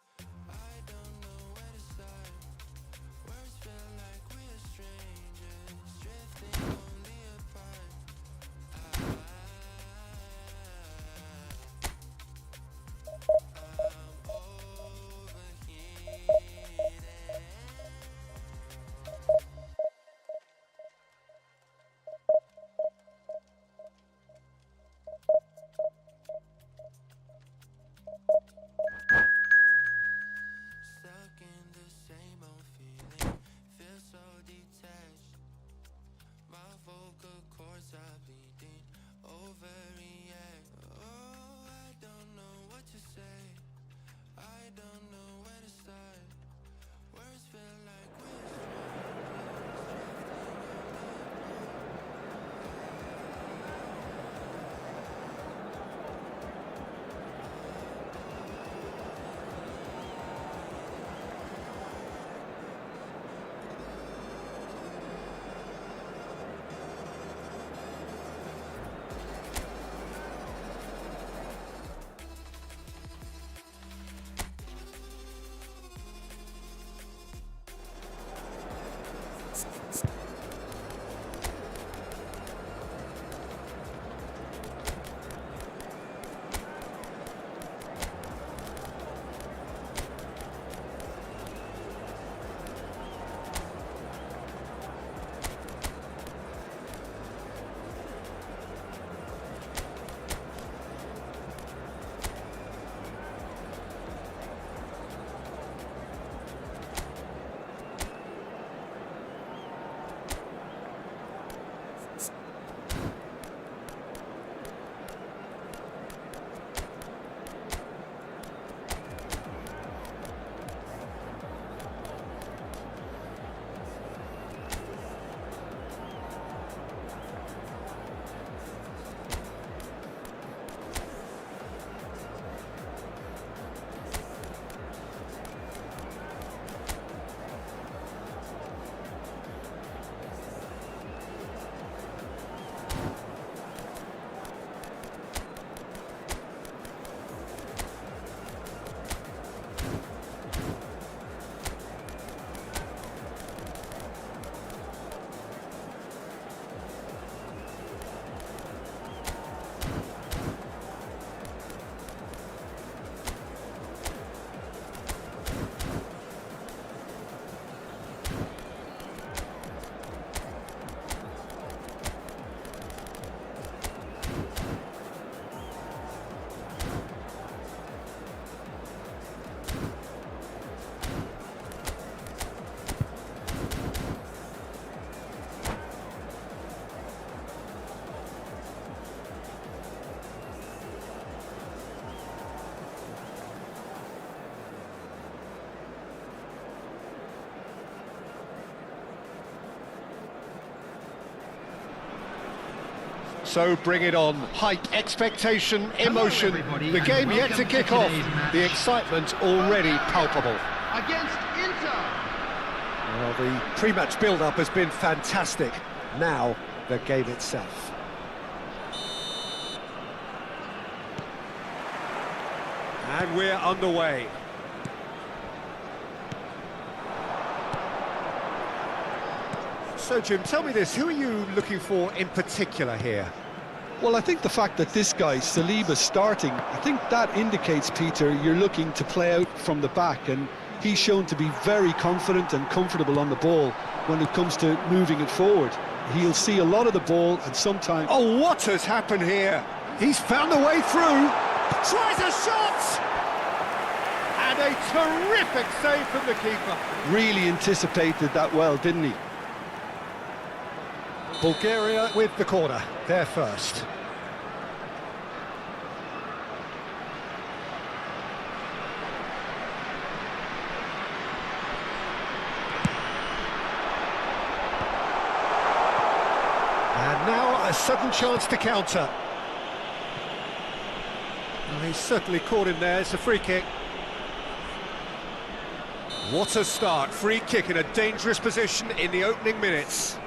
So bring it on. Hype, expectation, emotion. everybody, The and game yet to welcome to kick off. today's match. The excitement already palpable. Against Inter. Well, the pre-match build-up has been fantastic. Now, the game itself. And we're underway. So, Jim, tell me this, who are you looking for in particular here? Well, I think the fact that this guy, Saliba's starting, I think that indicates, Peter, you're looking to play out from the back, and he's shown to be very confident and comfortable on the ball when it comes to moving it forward. He'll see a lot of the ball, and sometimes... Oh, what has happened here? He's found a way through, tries a shot! And a terrific save from the keeper. really anticipated that well, didn't he? Bulgaria with the corner, they're first. And now a sudden chance to counter. Well, he's certainly caught him there, it's a free kick. What a start, free kick in a dangerous position in the opening minutes.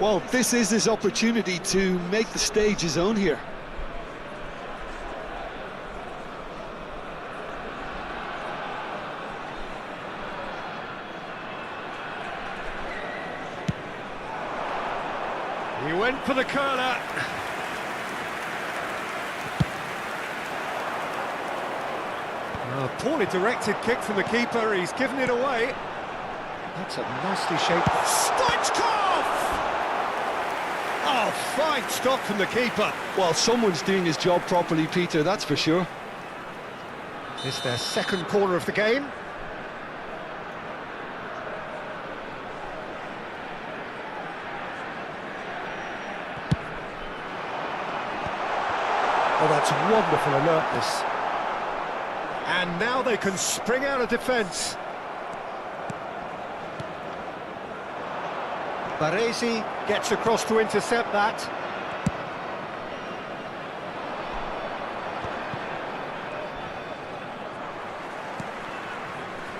Well, this is his opportunity to make the stage his own here. He went for the curler. A poorly directed kick from the keeper, he's given it away. That's a nicely shaped... Stoichkov! Oh, fine stop from the keeper. Well, someone's doing his job properly, Peter, that's for sure. It's their second corner of the game. Oh, that's wonderful alertness. And now they can spring out of defence. Baresi gets across to intercept that.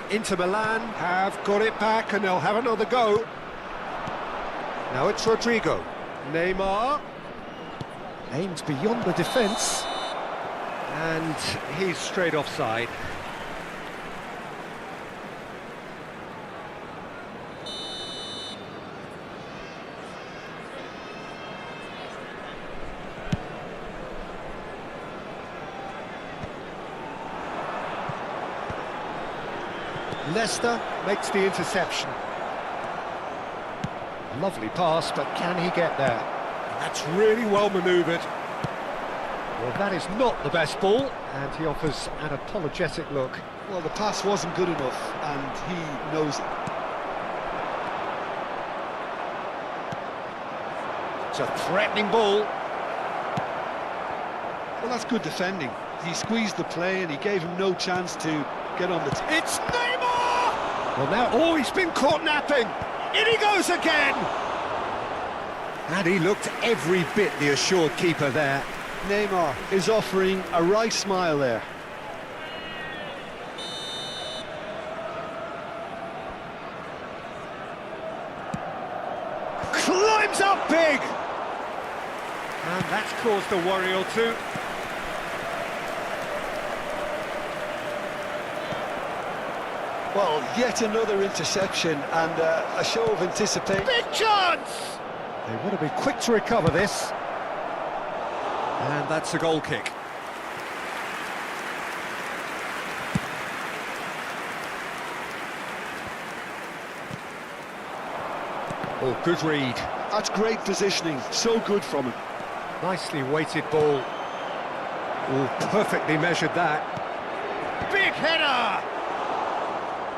Inter Milan have got it back and they'll have another go. Now it's Rodrigo. Neymar aims beyond the defence. And he's straight offside. Leicester makes the interception. Lovely pass, but can he get there? That's really well manoeuvred. Well, that is not the best ball, and he offers an apologetic look. Well, the pass wasn't good enough, and he knows it. It's a threatening ball. Well, that's good defending. He squeezed the play, and he gave him no chance to get on the... It's Neymar! Well, now, oh, he's been caught napping. In he goes again! And he looked every bit the assured keeper there. Neymar is offering a right smile there. Climbs up big! And that's caused a worry or two. Well, yet another interception and a show of anticipation. Big chance! They want to be quick to recover this. And that's a goal kick. Oh, good read. That's great positioning, so good from him. Nicely weighted ball. Oh, perfectly measured that. Big header!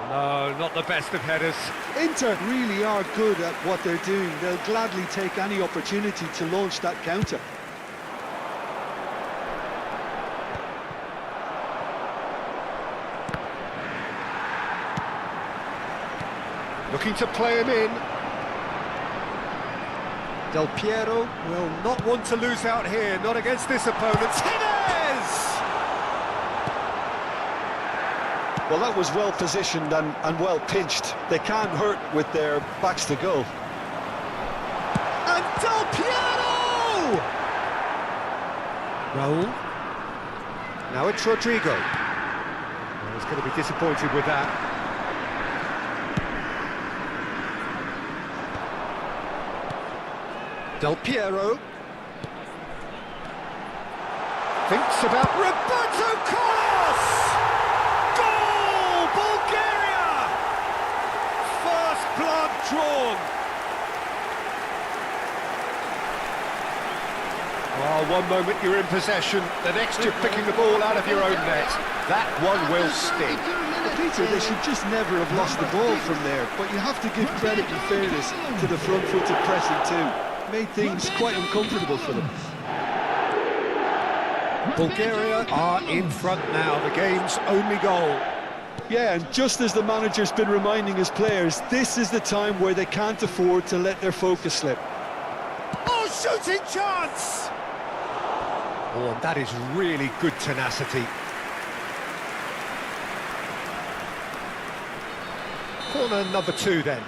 No, not the best of headers. Inter really are good at what they're doing. They'll gladly take any opportunity to launch that counter. Looking to play him in. Del Piero will not want to lose out here, not against this opponent. Tevez! Well, that was well positioned and well pinched. They can't hurt with their backs to goal. And Del Piero! Raul. Now it's Rodrigo. Well, he's going to be disappointed with that. Del Piero. Thinks about Roberto Carlos! Goal! Bulgaria! First blood drawn. Oh, one moment you're in possession, the next you're picking the ball out of your own net. That one will sting. Peter, they should just never have lost the ball from there, but you have to give credit and fairness to the front-footed pressing too. Made things quite uncomfortable for them. Bulgaria are in front now, the game's only goal. Yeah, and just as the manager's been reminding his players, this is the time where they can't afford to let their focus slip. Oh, shooting chance! Oh, and that is really good tenacity. Corner number 2 then.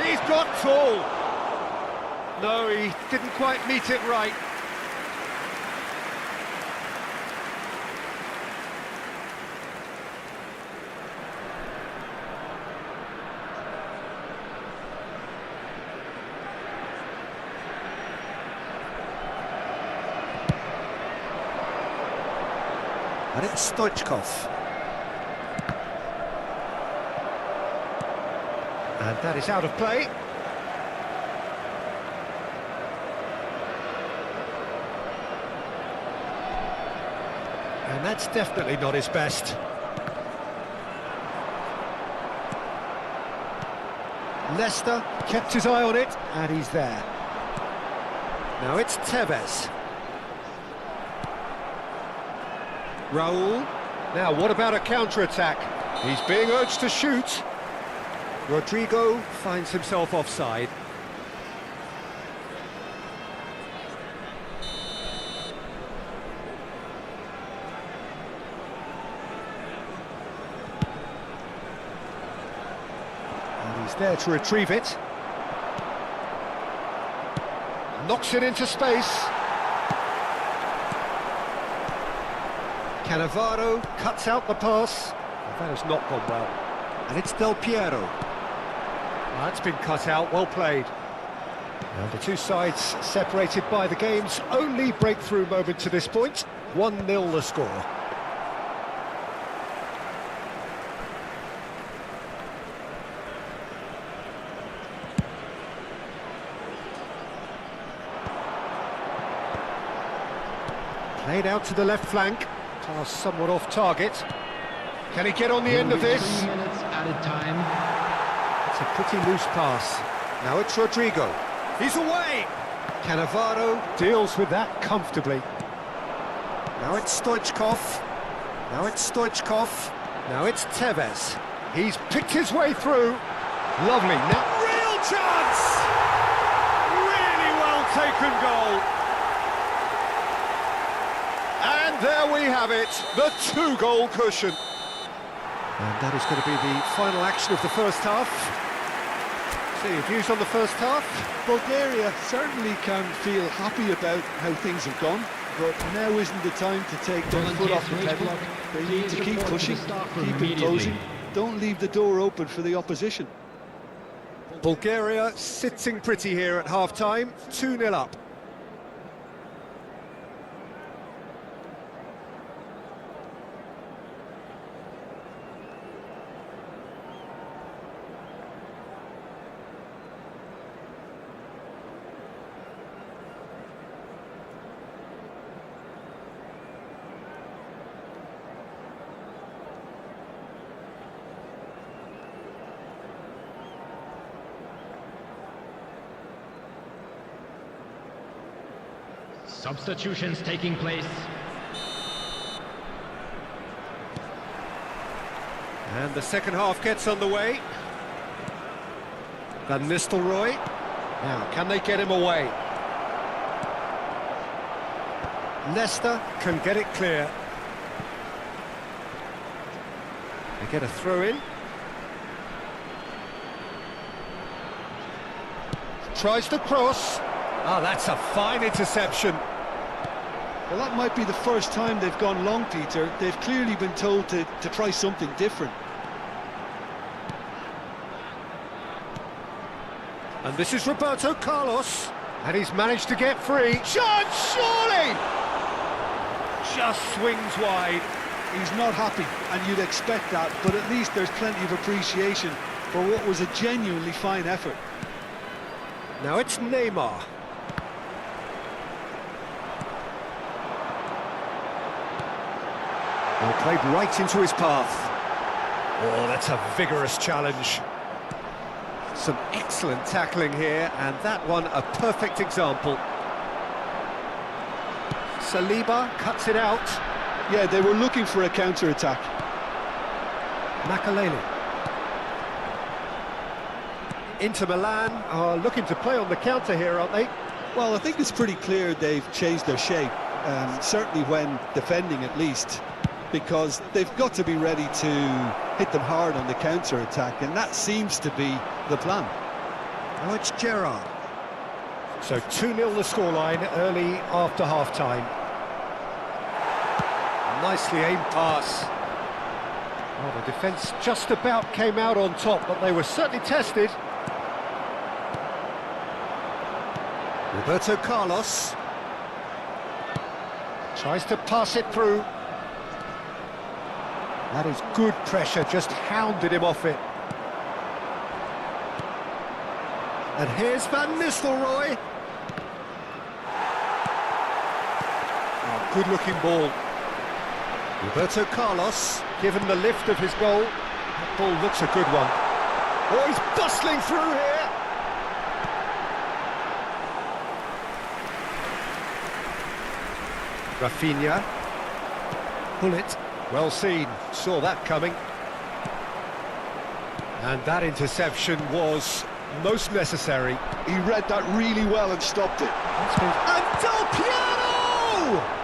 He's got tall. No, he didn't quite meet it right. And it's Stoichkov. And that is out of play. And that's definitely not his best. Leicester kept his eye on it, and he's there. Now it's Tevez. Raul. Now, what about a counter-attack? He's being urged to shoot. Rodrigo finds himself offside. And he's there to retrieve it. Knocks it into space. Cannavaro cuts out the pass. That has not gone well. And it's Del Piero. That's been cut out, well played. Now the two sides separated by the game's only breakthrough moment to this point. 1-0 the score. Played out to the left flank. Pass somewhat off target. Can he get on the end of this? 3 minutes added time. It's a pretty loose pass. Now it's Rodrigo. He's away! Cannavaro deals with that comfortably. Now it's Stoichkov. Now it's Stoichkov. Now it's Tevez. He's picked his way through. Lovely. Now, real chance! Really well taken goal. And there we have it, the 2-goal cushion. And that is going to be the final action of the first half. So your views on the first half? Bulgaria certainly can feel happy about how things have gone, but now isn't the time to take their foot off the pedal. They need to keep pushing, keep imposing. Don't leave the door open for the opposition. Bulgaria sitting pretty here at half-time, 2-0 up. Substitutions taking place. And the second half gets underway. Van Nistelrooy. Now, can they get him away? Leicester can get it clear. They get a throw in. Tries to cross. Ah, that's a fine interception. Well, that might be the first time they've gone long, Peter. They've clearly been told to try something different. And this is Roberto Carlos. And he's managed to get free. Chance, surely! Just swings wide. He's not happy, and you'd expect that, but at least there's plenty of appreciation for what was a genuinely fine effort. Now it's Neymar. Well, played right into his path. Oh, that's a vigorous challenge. Some excellent tackling here, and that one a perfect example. Saliba cuts it out. Yeah, they were looking for a counter-attack. Makalele. Inter Milan are looking to play on the counter here, aren't they? Well, I think it's pretty clear they've changed their shape, certainly when defending at least, because they've got to be ready to hit them hard on the counter-attack, and that seems to be the plan. Now it's Gerrard. So 2-0 the scoreline early after half-time. Nicely aimed pass. Well, the defence just about came out on top, but they were certainly tested. Roberto Carlos tries to pass it through. That is good pressure, just hounded him off it. And here's Van Nistelrooy. Oh, good-looking ball. Roberto Carlos, given the lift of his goal. That ball looks a good one. Oh, he's bustling through here. Rafinha. Pull it. Well seen. Saw that coming. And that interception was most necessary. He read that really well and stopped it. And Del Piero!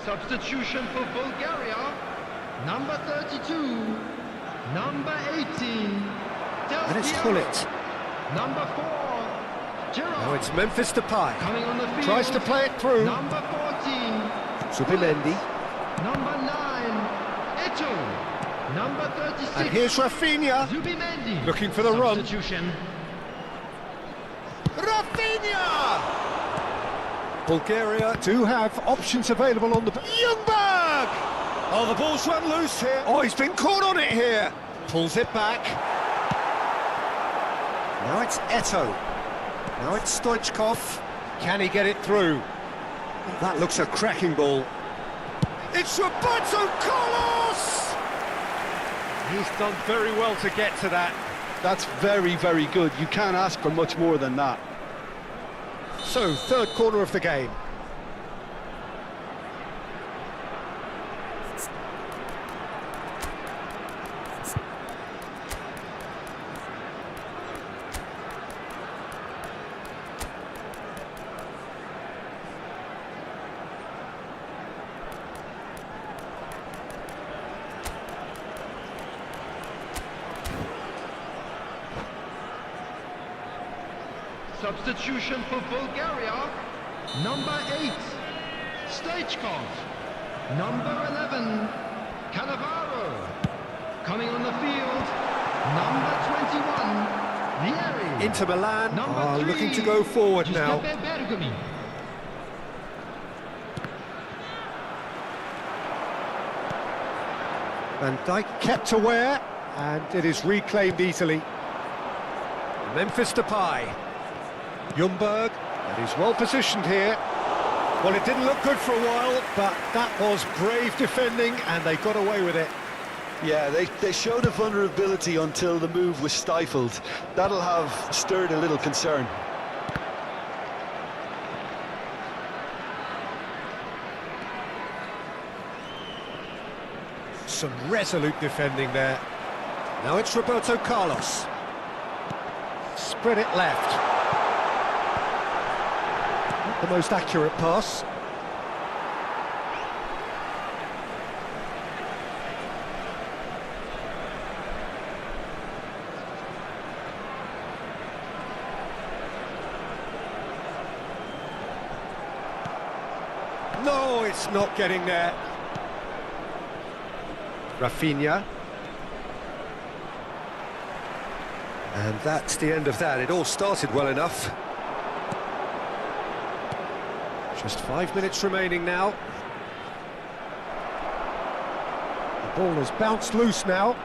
Substitution for Bulgaria, number 32, number 18, Del And it's Piero. Hullet. Number 4, Gerrard. Now it's Memphis Depay. Coming on the field, Tries to play it through. number 14, Zubimendi. number 9, Eto'o, number 36, And here's Rafinha. Zubimendi. Looking for the run. Substitution. Rafinha! Bulgaria do have options available on the... Ljungberg! Oh, the ball's run loose here. Oh, he's been caught on it here. Pulls it back. Now it's Eto'o. Now it's Stoichkov. Can he get it through? That looks a cracking ball. It's Roberto Carlos! He's done very well to get to that. That's very, very good. You can't ask for much more than that. So, third corner of the game. Substitution for Bulgaria, number 8, Stoichkov, number 11, Cannavaro. Coming on the field, number 21, Vieri. Inter Milan Number are 3, looking to go forward now. Giuseppe Bergomi. Van Dijk kept aware, and it is reclaimed easily. Memphis Depay. Ljungberg, and he's well positioned here. Well, it didn't look good for a while, but that was brave defending, and they got away with it. Yeah, they showed a vulnerability until the move was stifled. That'll have stirred a little concern. Some resolute defending there. Now it's Roberto Carlos. Spread it left. Not the most accurate pass. No, it's not getting there. Rafinha. And that's the end of that. It all started well enough. Just 5 minutes remaining now. The ball has bounced loose now.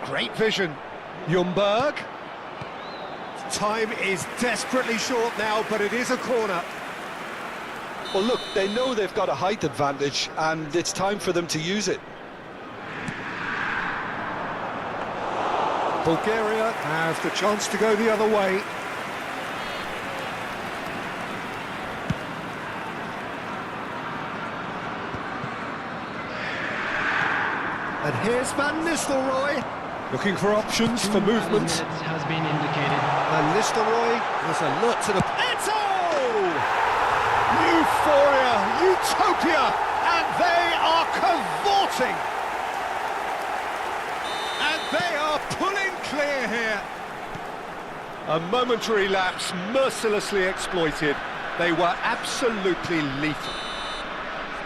Great vision. Ljungberg. Time is desperately short now, but it is a corner. Well, look, they know they've got a height advantage, and it's time for them to use it. Bulgaria have the chance to go the other way. And here's Van Nistelrooy, looking for options for movement. Has been indicated. Van Nistelrooy is alert to the... Eto! Euphoria, utopia, and they are cavorting. And they are pulling clear here. A momentary lapse, mercilessly exploited. They were absolutely lethal.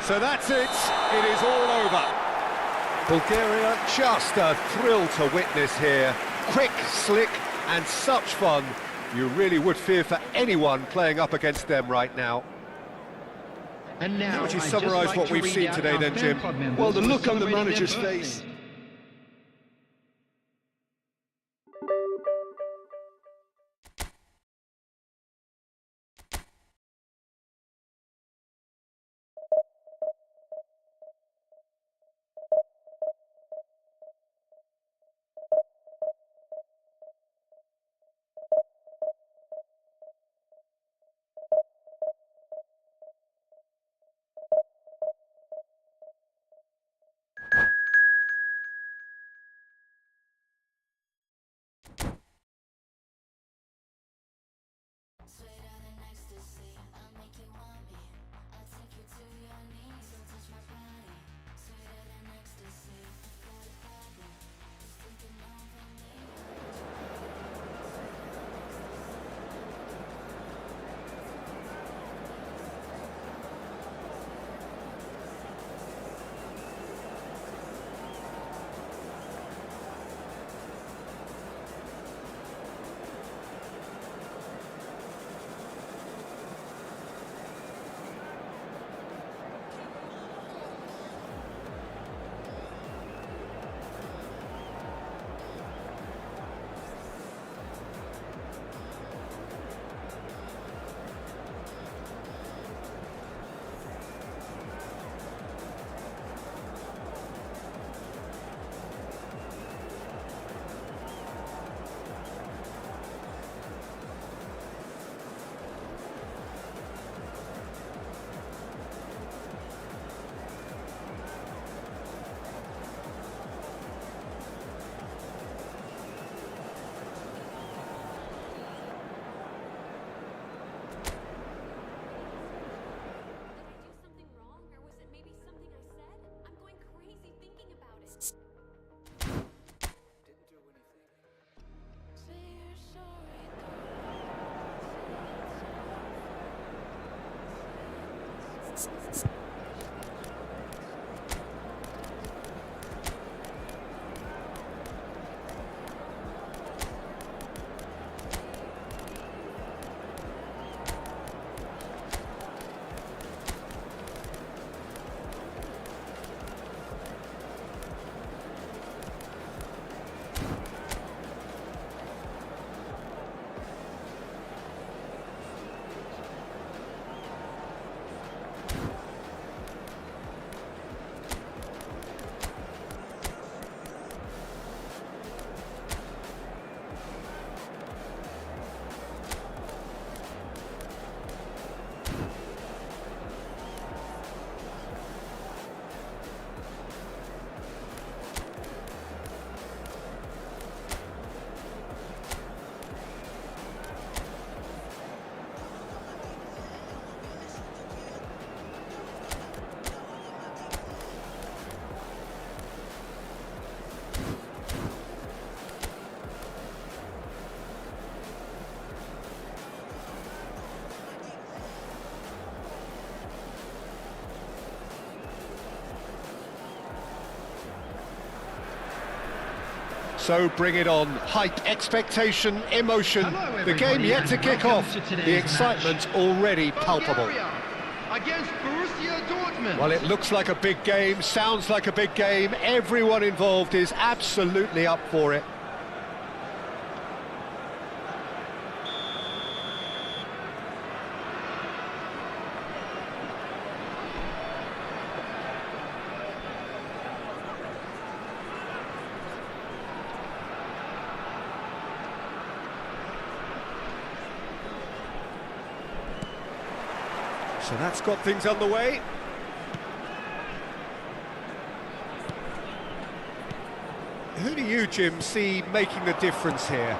So that's it. It is all over. Bulgaria, just a thrill to witness here. Quick, slick, and such fun. You really would fear for anyone playing up against them right now. And now, How would you I'd just summarise like what to we've read seen out today our then, fan Jim? club members Well, the who are look on the celebrating their manager's birthdays. face. Sweeter than ecstasy, I'll make you want me. I'll take you to your knees, so touch my body. Sweeter than ecstasy, I've got a problem. Just thinking over me. So bring it on. Hype, expectation, emotion. Hello, The game everybody, yet to and kick welcome off. to today's The excitement match. already palpable. Bulgaria against Borussia Dortmund. Well, it looks like a big game, sounds like a big game. Everyone involved is absolutely up for it. So that's got things underway. Who do you, Jim, see making the difference here?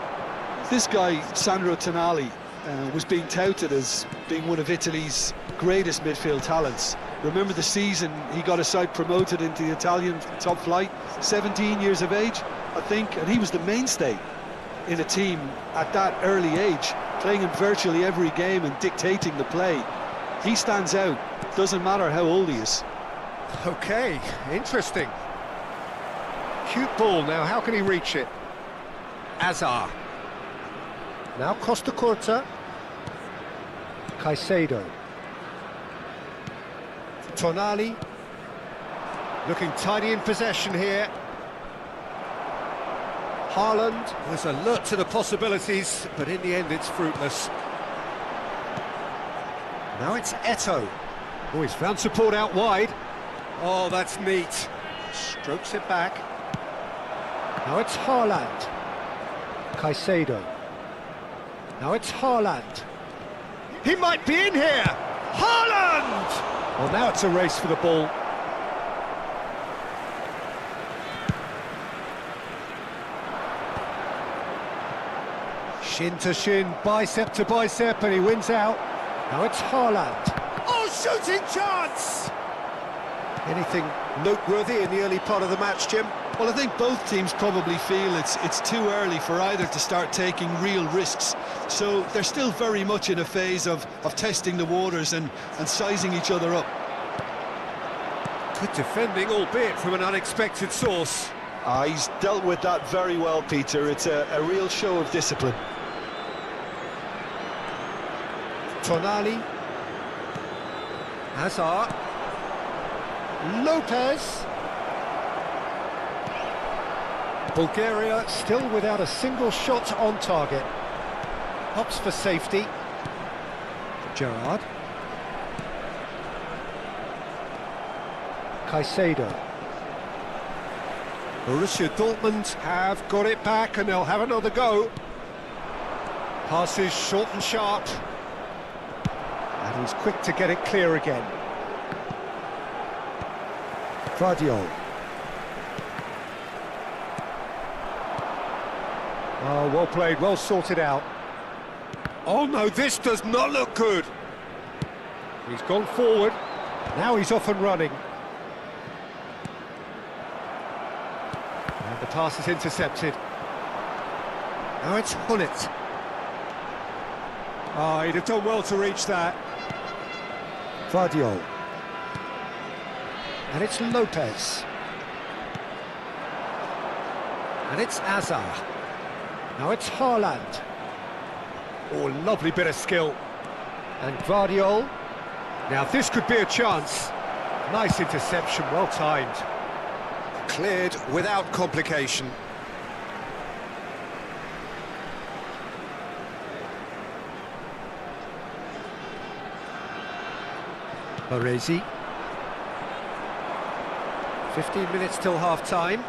This guy, Sandro Tonali, was being touted as being one of Italy's greatest midfield talents. Remember the season he got a side promoted into the Italian top flight, 17 years of age, I think, and he was the mainstay in a team at that early age, playing in virtually every game and dictating the play. He stands out, doesn't matter how old he is. Okay, interesting. Cute ball now, how can he reach it? Azar. Now Costa Curta. Caicedo. Tonali. Looking tidy in possession here. Haaland was alert to the possibilities, but in the end it's fruitless. Now it's Eto'o. Oh, he's found support out wide. Oh, that's neat. Strokes it back. Now it's Haaland. Caicedo. Now it's Haaland. He might be in here! Haaland! Well, now it's a race for the ball. Shin to shin, bicep to bicep, and he wins out. Now it's Haaland. Oh, shooting chance! Anything noteworthy in the early part of the match, Jim? Well, I think both teams probably feel it's too early for either to start taking real risks. So they're still very much in a phase of testing the waters and sizing each other up. Good defending, albeit from an unexpected source. He's dealt with that very well, Peter. It's a real show of discipline. Tonali. Hazard. Lopez. Bulgaria still without a single shot on target. Opts for safety. Gerrard. Caicedo. Borussia Dortmund have got it back and they'll have another go. Passes short and sharp. And he's quick to get it clear again. Vardiol. Oh, well played, well sorted out. Oh no, this does not look good. He's gone forward. Now he's off and running. And the pass is intercepted. Now it's Hullet. Oh, he'd have done well to reach that. Vardiol. And it's Lopez. And it's Azar. Now it's Haaland. Oh, lovely bit of skill. And Vardiol. Now this could be a chance. Nice interception, well timed. Cleared without complication. Baresi. 15 minutes till half-time.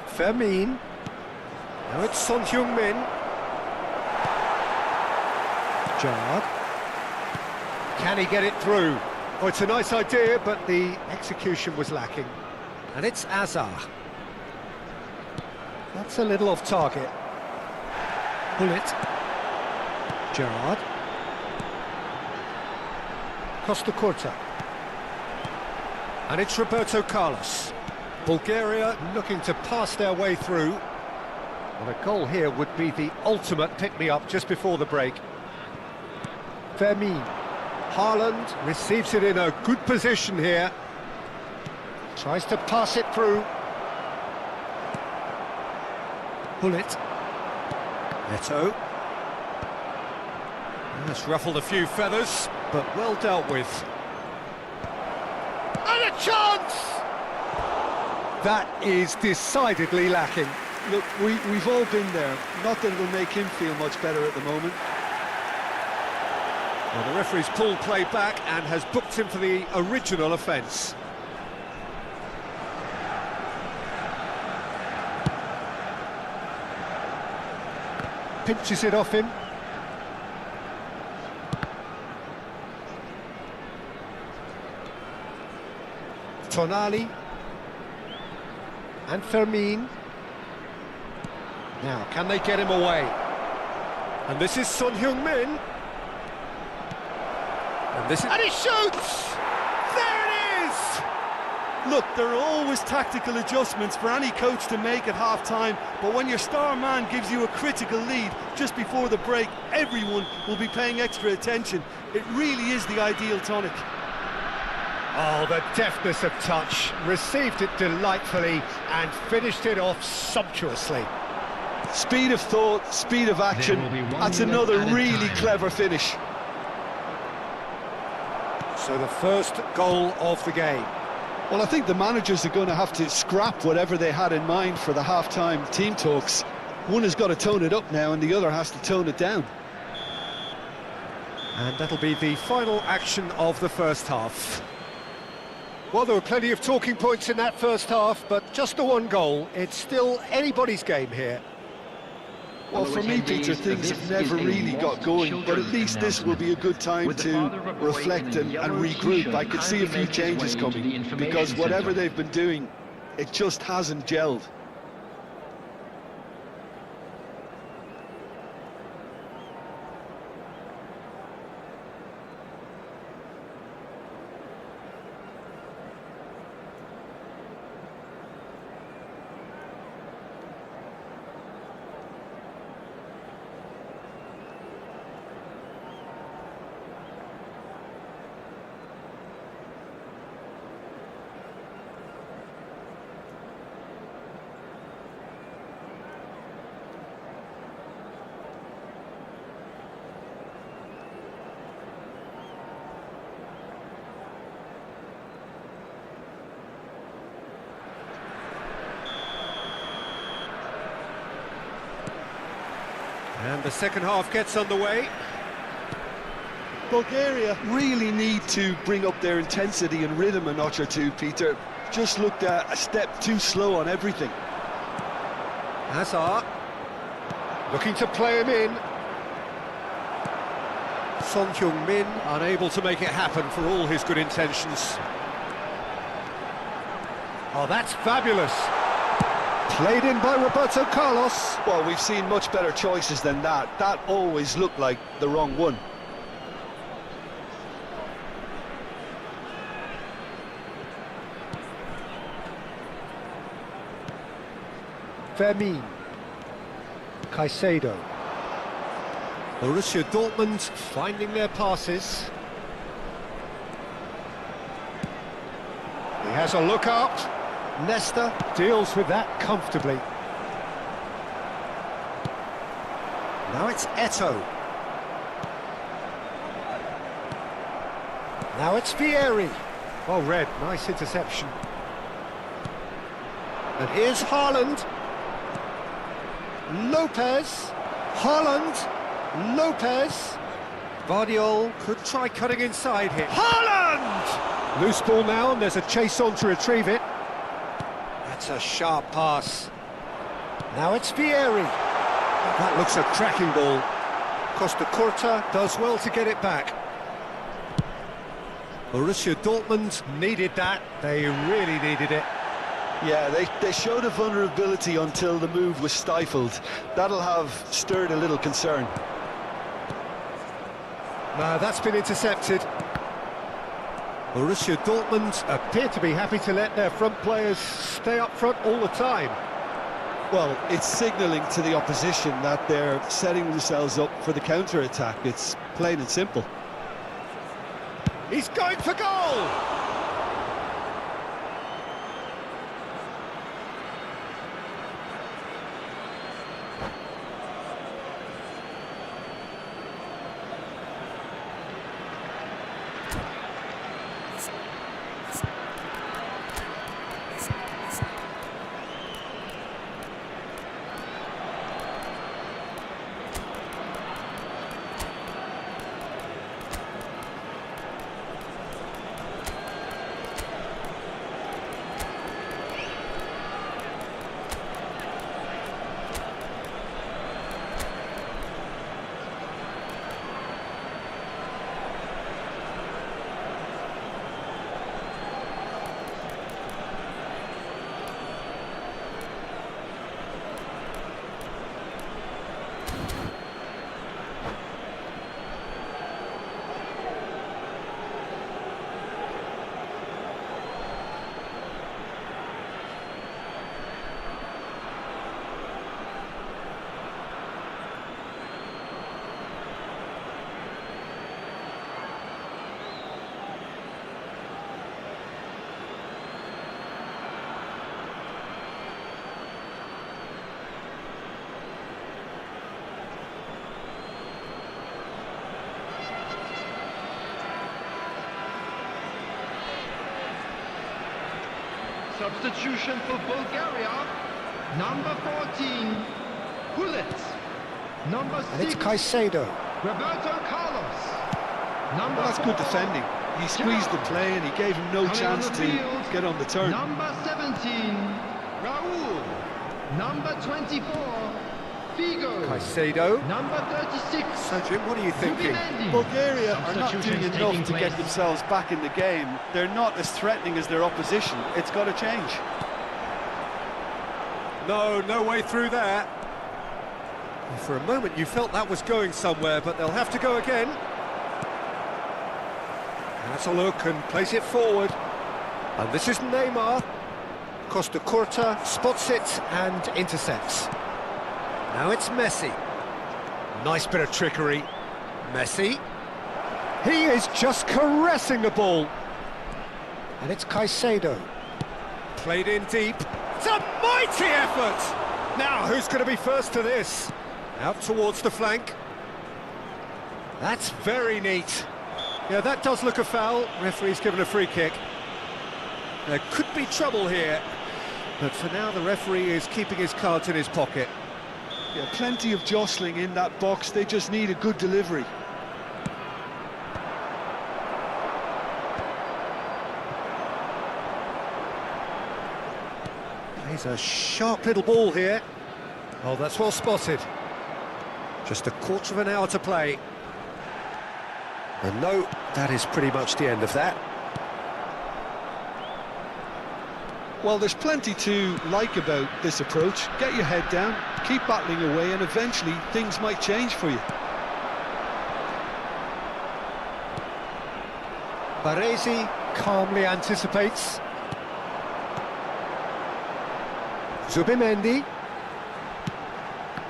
Fermin. Now it's Son Heung-min. Gerrard. Can he get it through? Oh, it's a nice idea, but the execution was lacking. And it's Azar. That's a little off target. Hullet. Gerrard. Costa Curta. And it's Roberto Carlos. Bulgaria looking to pass their way through. Well, a goal here would be the ultimate pick-me-up just before the break. Fermin. Haaland receives it in a good position here. Tries to pass it through. Pull it. Neto. That's ruffled a few feathers, but well dealt with. And a chance! That is decidedly lacking. Look, we've all been there. Not that it'll make him feel much better at the moment. Well, the referee's pulled play back and has booked him for the original offence. Pinches it off him. Tonali. And Fermin. Now, can they get him away? And this is Son Heung-min. And he shoots! There it is! Look, there are always tactical adjustments for any coach to make at half-time, but when your star man gives you a critical lead just before the break, everyone will be paying extra attention. It really is the ideal tonic. Oh, the deftness of touch, received it delightfully and finished it off sumptuously. Speed of thought, speed of action, that's another really clever finish. So the first goal of the game. Well, I think the managers are going to have to scrap whatever they had in mind for the half-time team talks. One has got to tone it up now and the other has to tone it down. And that'll be the final action of the first half. Well, there were plenty of talking points in that first half, but just the one goal. It's still anybody's game here. Well, for me, Peter, things have never really got going, but at least this will be a good time to reflect and regroup. I could see a few changes coming, because whatever they've been doing, it just hasn't gelled. And the second half gets underway. Bulgaria really need to bring up their intensity and rhythm a notch or two, Peter. Just looked a step too slow on everything. Hazard, looking to play him in. Son Heung-min unable to make it happen for all his good intentions. Oh, that's fabulous. Played in by Roberto Carlos. Well, we've seen much better choices than that. That always looked like the wrong one. Fermin. Caicedo. Borussia Dortmund finding their passes. He has a look up. Nesta deals with that comfortably. Now it's Eto'o. Now it's Vieri. Well read, nice interception. And here's Haaland. Lopez. Haaland. Lopez. Vardiol could try cutting inside here. Haaland! Loose ball now, and there's a chase on to retrieve it. That's a sharp pass. Now it's Vieri. That looks a cracking ball. Costa Curta does well to get it back. Borussia Dortmund needed that. They really needed it. Yeah, they showed a vulnerability until the move was stifled. That'll have stirred a little concern. No, that's been intercepted. Borussia Dortmund appear to be happy to let their front players stay up front all the time. Well, it's signalling to the opposition that they're setting themselves up for the counter-attack. It's plain and simple. He's going for goal! Substitution for Bulgaria. Number 14, Hulit. Number 6, And it's Caicedo. Roberto Carlos. Number Well, that's good 4, defending. He squeezed the play and he gave him no coming chance on the to field, get on the turn. Number 17, Raul. Number 24, Figo. Caicedo. Number 36, So, Jim, what are you thinking? Zubimendi. Bulgaria are not doing Substitutions enough taking to get place. themselves back in the game. They're not as threatening as their opposition. It's got to change. No way through there. Well, for a moment you felt that was going somewhere, but they'll have to go again. Has a look and plays it forward. And this is Neymar. Costa Curta spots it and intercepts. Now it's Messi. Nice bit of trickery. Messi. He is just caressing the ball. And it's Caicedo. Played in deep. It's a mighty effort! Now, who's going to be first to this? Out towards the flank. That's very neat. Yeah, that does look a foul. Referee's given a free kick. There could be trouble here. But for now, the referee is keeping his cards in his pocket. Yeah, plenty of jostling in that box. They just need a good delivery. Plays a sharp little ball here. Oh, that's well spotted. Just a quarter of an hour to play. And no, that is pretty much the end of that. Well, there's plenty to like about this approach. Get your head down, keep battling away, and eventually things might change for you. Baresi calmly anticipates. Zubimendi.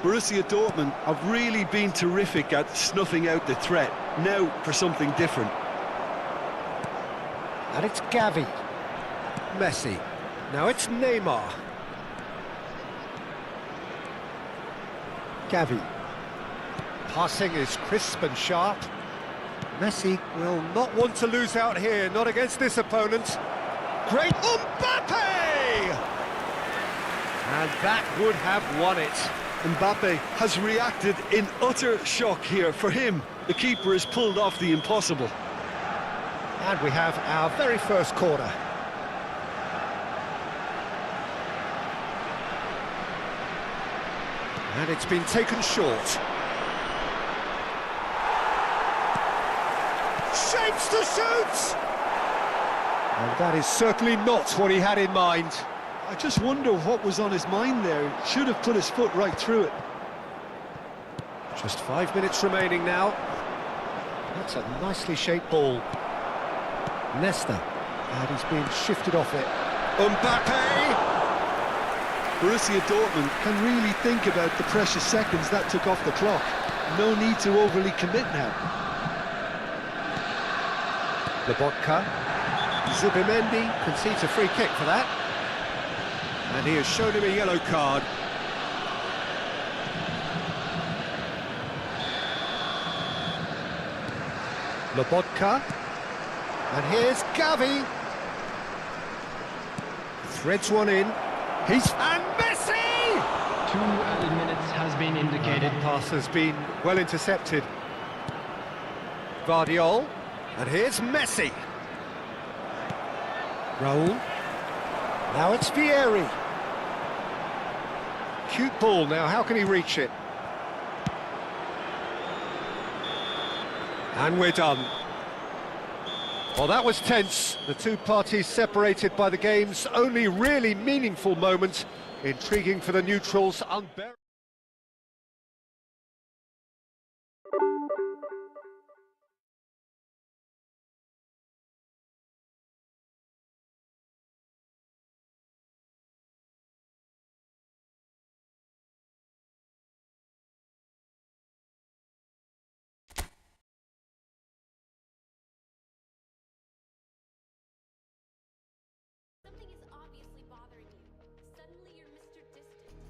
Borussia Dortmund have really been terrific at snuffing out the threat. Now for something different. And it's Gavi. Messi. Now it's Neymar. Gavi. Passing is crisp and sharp. Messi will not want to lose out here, not against this opponent. Great Mbappe! And that would have won it. Mbappe has reacted in utter shock here. For him, the keeper has pulled off the impossible. And we have our very first corner. And it's been taken short. Shapes to shoot! And that is certainly not what he had in mind. I just wonder what was on his mind there. Should have put his foot right through it. Just 5 minutes remaining now. That's a nicely shaped ball. Nesta. And he's being shifted off it. Mbappe! Borussia Dortmund can really think about the precious seconds that took off the clock. No need to overly commit now. Lobotka. Zubimendi concedes a free kick for that. And he has shown him a yellow card. Lobotka. And here's Gavi. Threads one in. And Messi! 2 added minutes has been indicated. Pass has been well intercepted. Guardiol. And here's Messi. Raul. Now it's Vieri. Cute ball now, how can he reach it? And we're done. Well, that was tense. The two parties separated by the game's only really meaningful moment. Intriguing for the neutrals, unbearable. Something is obviously bothering you. Suddenly you're Mr. Distant.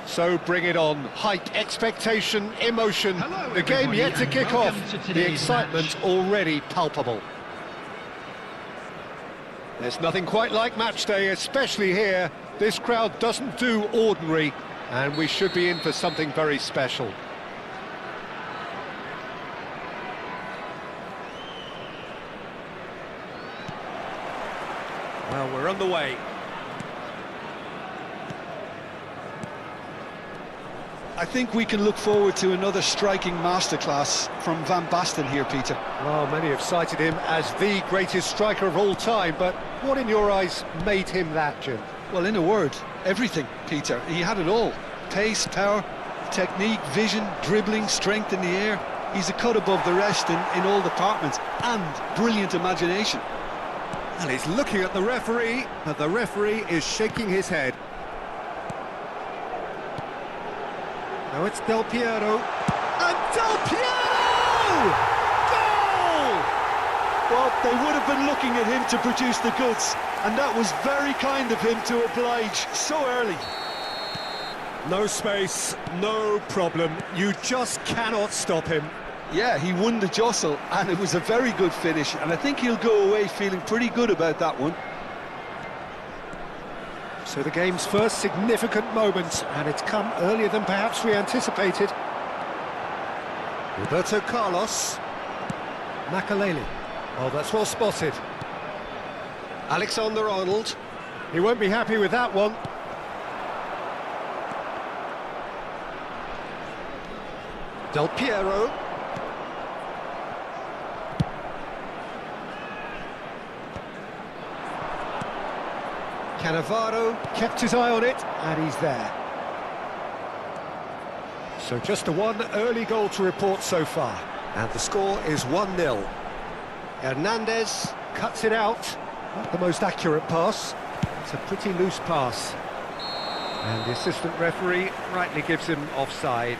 So bring it on. Hype, expectation, emotion. Hello, The game everybody, yet to and kick off. welcome to The today's excitement match. already palpable. There's nothing quite like match day, especially here. This crowd doesn't do ordinary, and we should be in for something very special. Well, we're on the way. I think we can look forward to another striking masterclass from Van Basten here, Peter. Well, many have cited him as the greatest striker of all time, but what in your eyes made him that, Jim? Well, in a word, everything, Peter. He had it all. Pace, power, technique, vision, dribbling, strength in the air. He's a cut above the rest in all departments, and brilliant imagination. And he's looking at the referee, but the referee is shaking his head. Now it's Del Piero. And Del Piero! Goal! Well, they would have been looking at him to produce the goods, and that was very kind of him to oblige so early. No space, no problem. You just cannot stop him. Yeah, he won the jostle, and it was a very good finish, and I think he'll go away feeling pretty good about that one. So the game's first significant moment, and it's come earlier than perhaps we anticipated. Roberto Carlos. Makaleli. Oh, that's well spotted. Alexander-Arnold. He won't be happy with that one. Del Piero. Cannavaro kept his eye on it, and he's there. So just a one early goal to report so far, and the score is 1-0. Hernandez cuts it out. Not the most accurate pass. It's a pretty loose pass. And the assistant referee rightly gives him offside.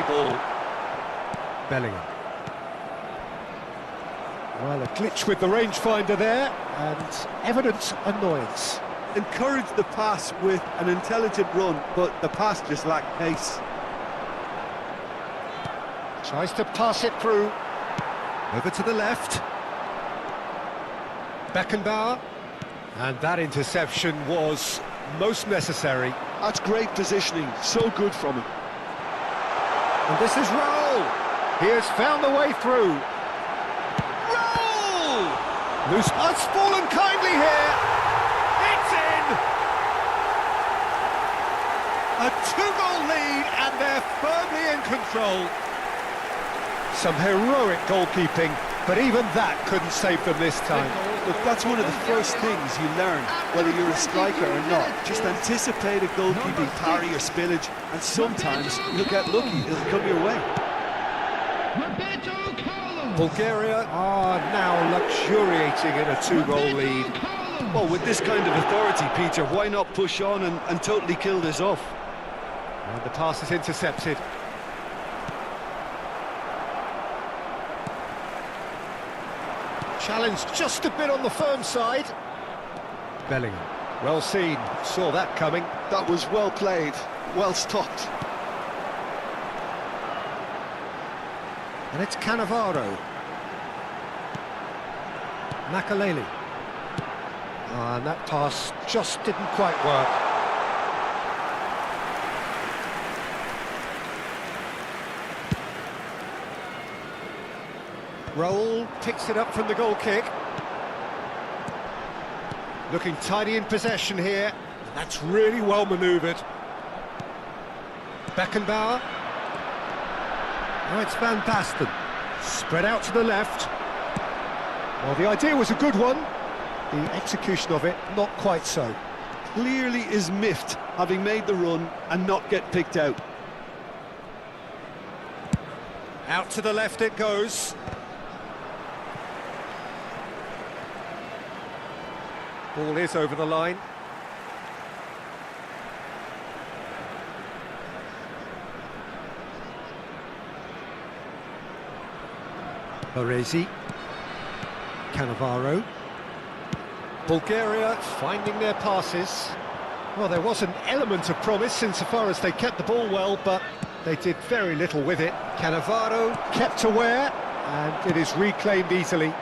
Ball. Bellingham. Well, a glitch with the rangefinder there, and evident annoyance. Encouraged the pass with an intelligent run, but the pass just lacked pace. Tries to pass it through. Over to the left. Beckenbauer. And that interception was most necessary. That's great positioning, so good from him. And this is Raul. He has found the way through. Raul! Loose. Oh, it's fallen kindly here. It's in! A two-goal lead, and they're firmly in control. Some heroic goalkeeping, but even that couldn't save them this time. Look, that's one of the first things you learn, whether you're a striker or not. Just anticipate a goalkeeping parry or spillage, and sometimes you'll get lucky, it'll come your way. Roberto Carlos. Bulgaria are now luxuriating in a two-goal lead. Well, with this kind of authority, Peter, why not push on and totally kill this off? And the pass is intercepted. Challenge just a bit on the firm side. Bellingham. Well seen. Saw that coming. That was well played, well stopped. And it's Cannavaro. Makaleli. And that pass just didn't quite work. Raul picks it up from the goal kick. Looking tidy in possession here. That's really well manoeuvred. Beckenbauer. Now it's Van Basten. Spread out to the left. Well, the idea was a good one. The execution of it, not quite so. Clearly is miffed, having made the run and not get picked out. Out to the left it goes. Ball is over the line. Baresi. Cannavaro. Bulgaria finding their passes. Well, there was an element of promise insofar as they kept the ball well, but they did very little with it. Cannavaro kept aware, and it is reclaimed easily.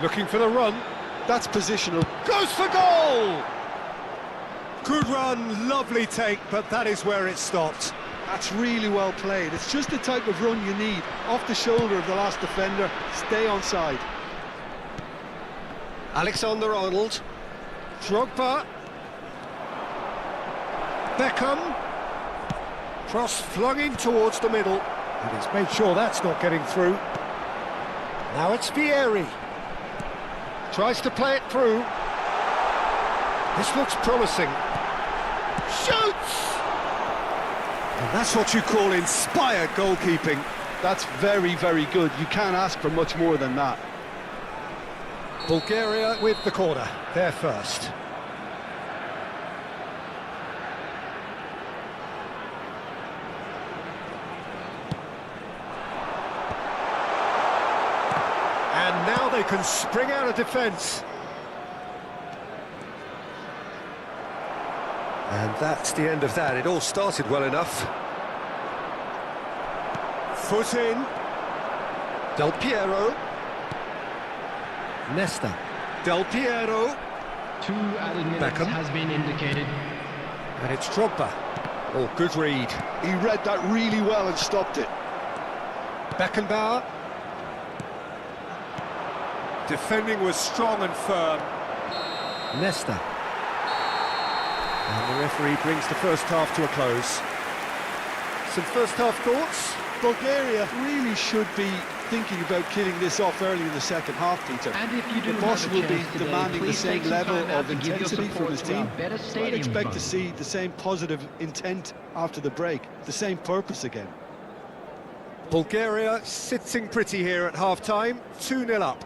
Looking for the run. That's positional. Goes for goal! Good run, lovely take, but that is where it stopped. That's really well played. It's just the type of run you need. Off the shoulder of the last defender, stay onside. Alexander-Arnold. Drogba. Beckham. Cross flung in towards the middle. And he's made sure that's not getting through. Now it's Vieri. Tries to play it through. This looks promising. Shoots! And that's what you call inspired goalkeeping. That's very, very good. You can't ask for much more than that. Bulgaria with the corner. They're first. And now they can spring out of defence. And that's the end of that. It all started well enough. Foot in. Del Piero. Nesta. Del Piero. 2 added minutes Beckham. has been indicated. And it's Drogba. Oh, good read. He read that really well and stopped it. Beckenbauer. Defending was strong and firm. Nesta. And the referee brings the first half to a close. Some first half thoughts? Bulgaria really should be thinking about killing this off early in the second half, Peter. And if you do The boss have a will be chance today, demanding the please same take some level time out of to give your intensity from support his to our team. better So I'd stadium expect to fund. see the same positive intent after the break, the same purpose again. Bulgaria sitting pretty here at half-time, 2-0 up.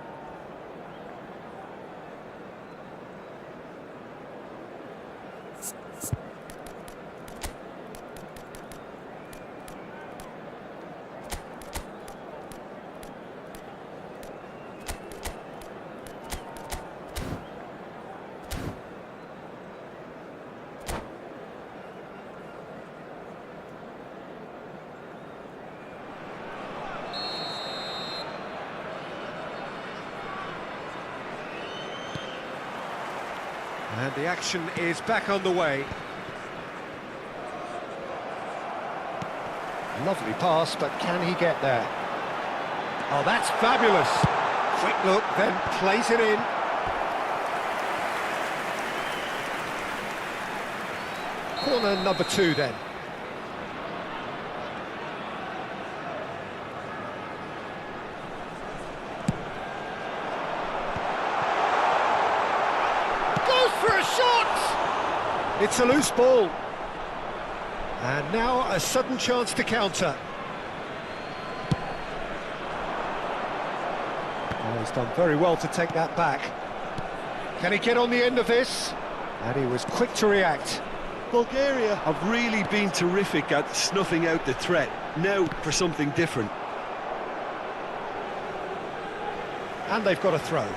And the action is back on the way. Lovely pass, but can he get there? Oh, that's fabulous. Quick look, then plays it in. Corner number 2 then. For a shot! It's a loose ball. And now a sudden chance to counter. Oh, he's done very well to take that back. Can he get on the end of this? And he was quick to react. Bulgaria have really been terrific at snuffing out the threat. Now for something different. And they've got a throw.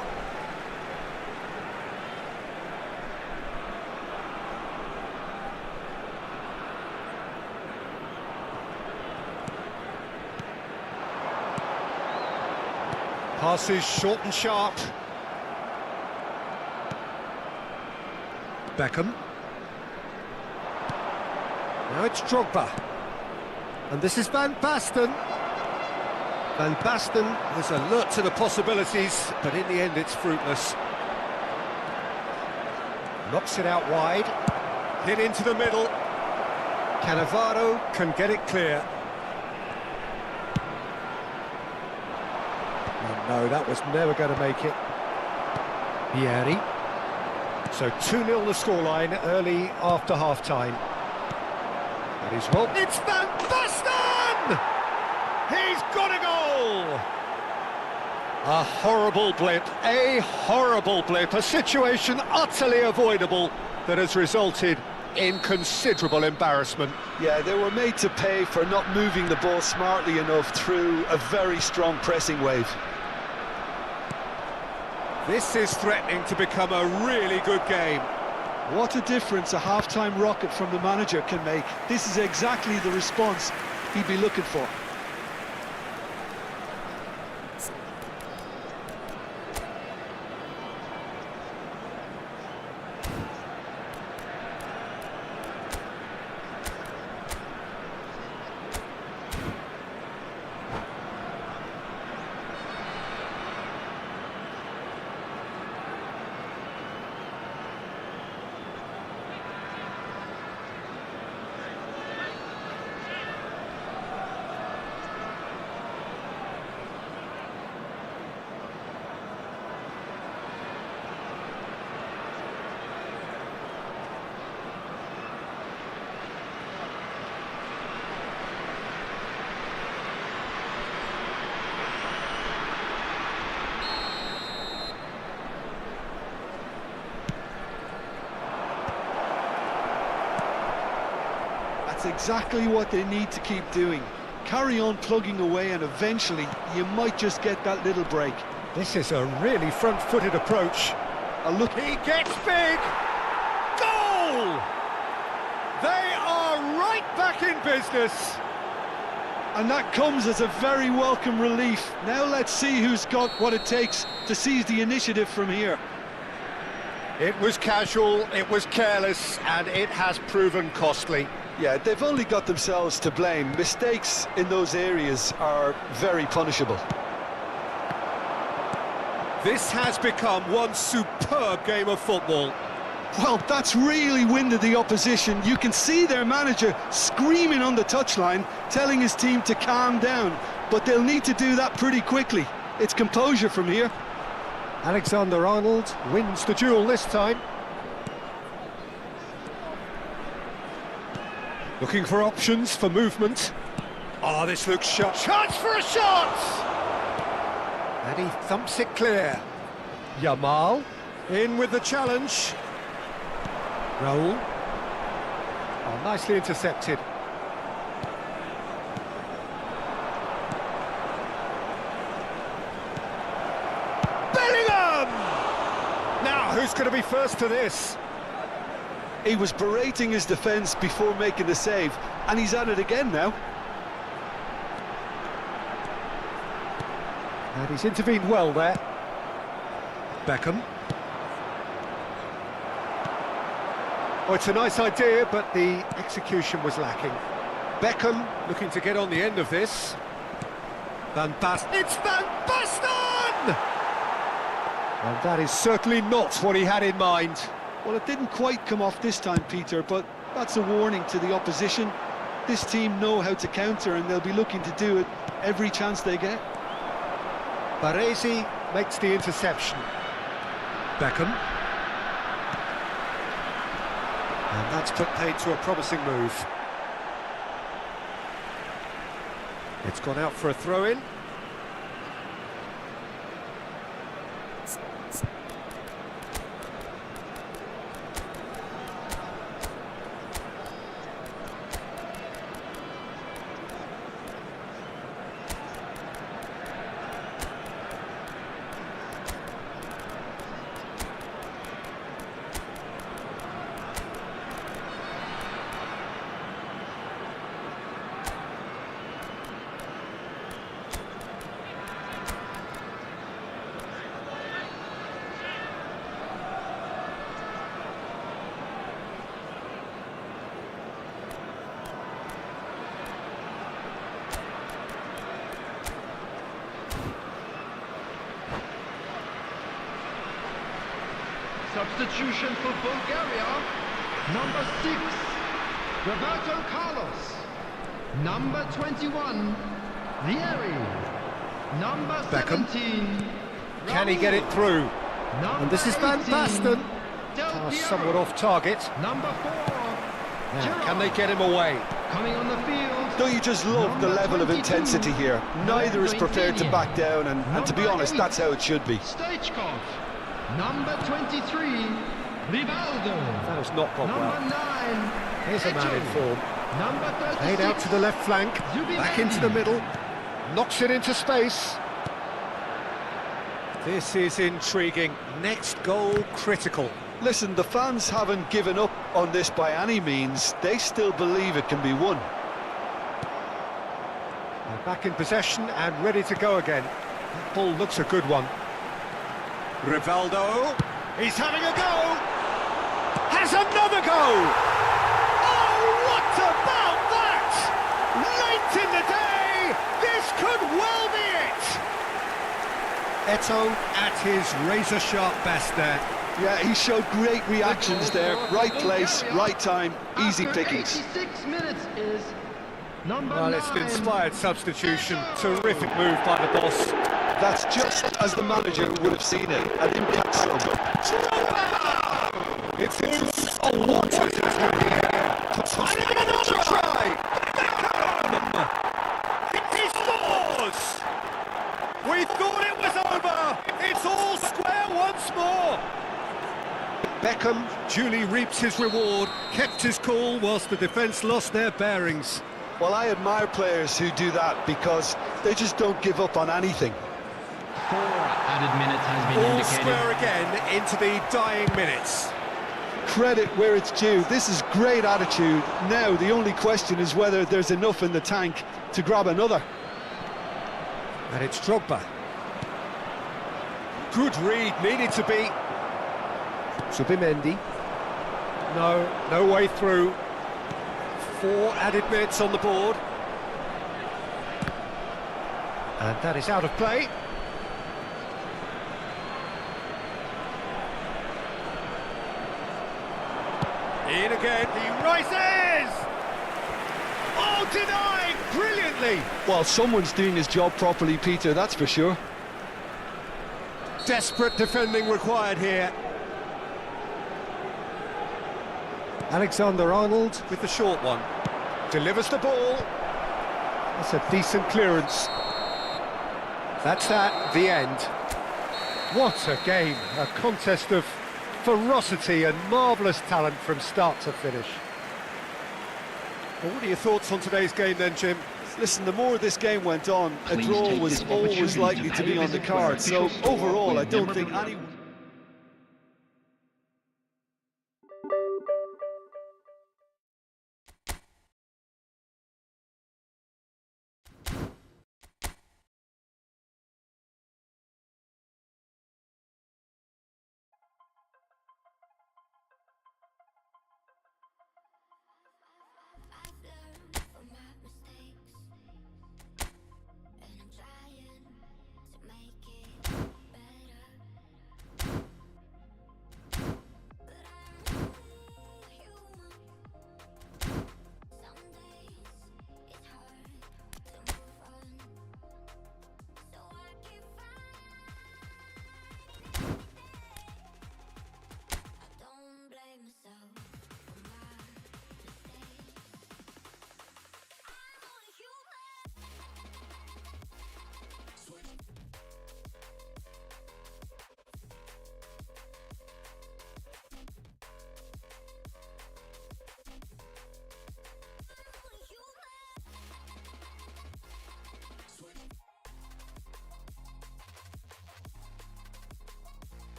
Passes short and sharp. Beckham. Now it's Drogba. And this is Van Basten. Van Basten was alert to the possibilities, but in the end it's fruitless. Knocks it out wide. Hit into the middle. Cannavaro can get it clear. And No, that was never going to make it. Vieri. So 2-0 the scoreline early after half-time. That is well. It's Van Basten! He's got a goal! A horrible blip, a situation utterly avoidable that has resulted in considerable embarrassment. Yeah, they were made to pay for not moving the ball smartly enough through a very strong pressing wave. This is threatening to become a really good game. What a difference a half-time rocket from the manager can make. This is exactly the response he'd be looking for. That's exactly what they need to keep doing. Carry on plugging away and eventually you might just get that little break. This is a really front-footed approach. A look. He gets big! Goal! They are right back in business. And that comes as a very welcome relief. Now let's see who's got what it takes to seize the initiative from here. It was casual, it was careless, and it has proven costly. Yeah, they've only got themselves to blame. Mistakes in those areas are very punishable. This has become one superb game of football. Well, that's really winded the opposition. You can see their manager screaming on the touchline, telling his team to calm down. But they'll need to do that pretty quickly. It's composure from here. Alexander-Arnold wins the duel this time. Looking for options for movement. Oh, this looks sharp. Chance for a shot! And he thumps it clear. Yamal in with the challenge. Raul. Oh, nicely intercepted. Bellingham! Now, who's going to be first to this? He was berating his defence before making the save, and he's at it again now. And he's intervened well there. Beckham. Oh, it's a nice idea, but the execution was lacking. Beckham looking to get on the end of this. Van Basten. It's Van Basten! And that is certainly not what he had in mind. Well, it didn't quite come off this time, Peter, but that's a warning to the opposition. This team know how to counter, and they'll be looking to do it every chance they get. Baresi makes the interception. Beckham. And that's put paid to a promising move. It's gone out for a throw-in. Substitution for Bulgaria, number 6, Roberto Carlos. Number 21, Vieri. Number Beckham. 17. Can he get it through? Number And this is Van 18, Basten. Del Pass Piero. somewhat off target. Number 4. Now, can they get him away? Coming on the field. Don't you just love the Number level of 22, intensity here? Neither is prepared to back down, and to be Number honest, 8, that's how it should be. Stoichkov. Number 23. Rivaldo. That has not gone Number well. 9. Here's a man in Echo. form. Number 36. Played out to the left flank. Back into the middle. Knocks it into space. This is intriguing. Next goal critical. Listen, the fans haven't given up on this by any means. They still believe it can be won. They're back in possession and ready to go again. That ball looks a good one. Rivaldo. He's having a go. Has another go. Oh, what about that? Late in the day, this could well be it. Eto'o at his razor-sharp best there. Yeah, he showed great reactions there. Right place, right time, easy After pickings. 86 minutes is number Well, 9. it's an inspired substitution. Terrific move by the boss. That's just as the manager would have seen it. An impact sub. It's oh, what is it? And another try! He scores! We thought it was over! It's all square once more! Beckham duly reaps his reward, kept his cool whilst the defence lost their bearings. Well, I admire players who do that because they just don't give up on anything. 4 added minutes has been All indicated. square again into the dying minutes. Credit where it's due. This is great attitude. Now, the only question is whether there's enough in the tank to grab another. And it's Drogba. Good read, needed to be. Subimendi. No way through. 4 added minutes on the board. And that is out of play. In again, he rises! Oh, denied brilliantly! Well, someone's doing his job properly, Peter, that's for sure. Desperate defending required here. Alexander-Arnold with the short one. Delivers the ball. That's a decent clearance. That's that, the end. What a game, a contest of ferocity and marvellous talent from start to finish. Well, what are your thoughts on today's game then, Jim? Listen, the more this game went on, a Please draw take was this always opportunity likely to to pay be a on the visit to our card. So official store overall, I with don't think memorabilia. anyone... I've learned from my mistakes, and I'm trying to make it better.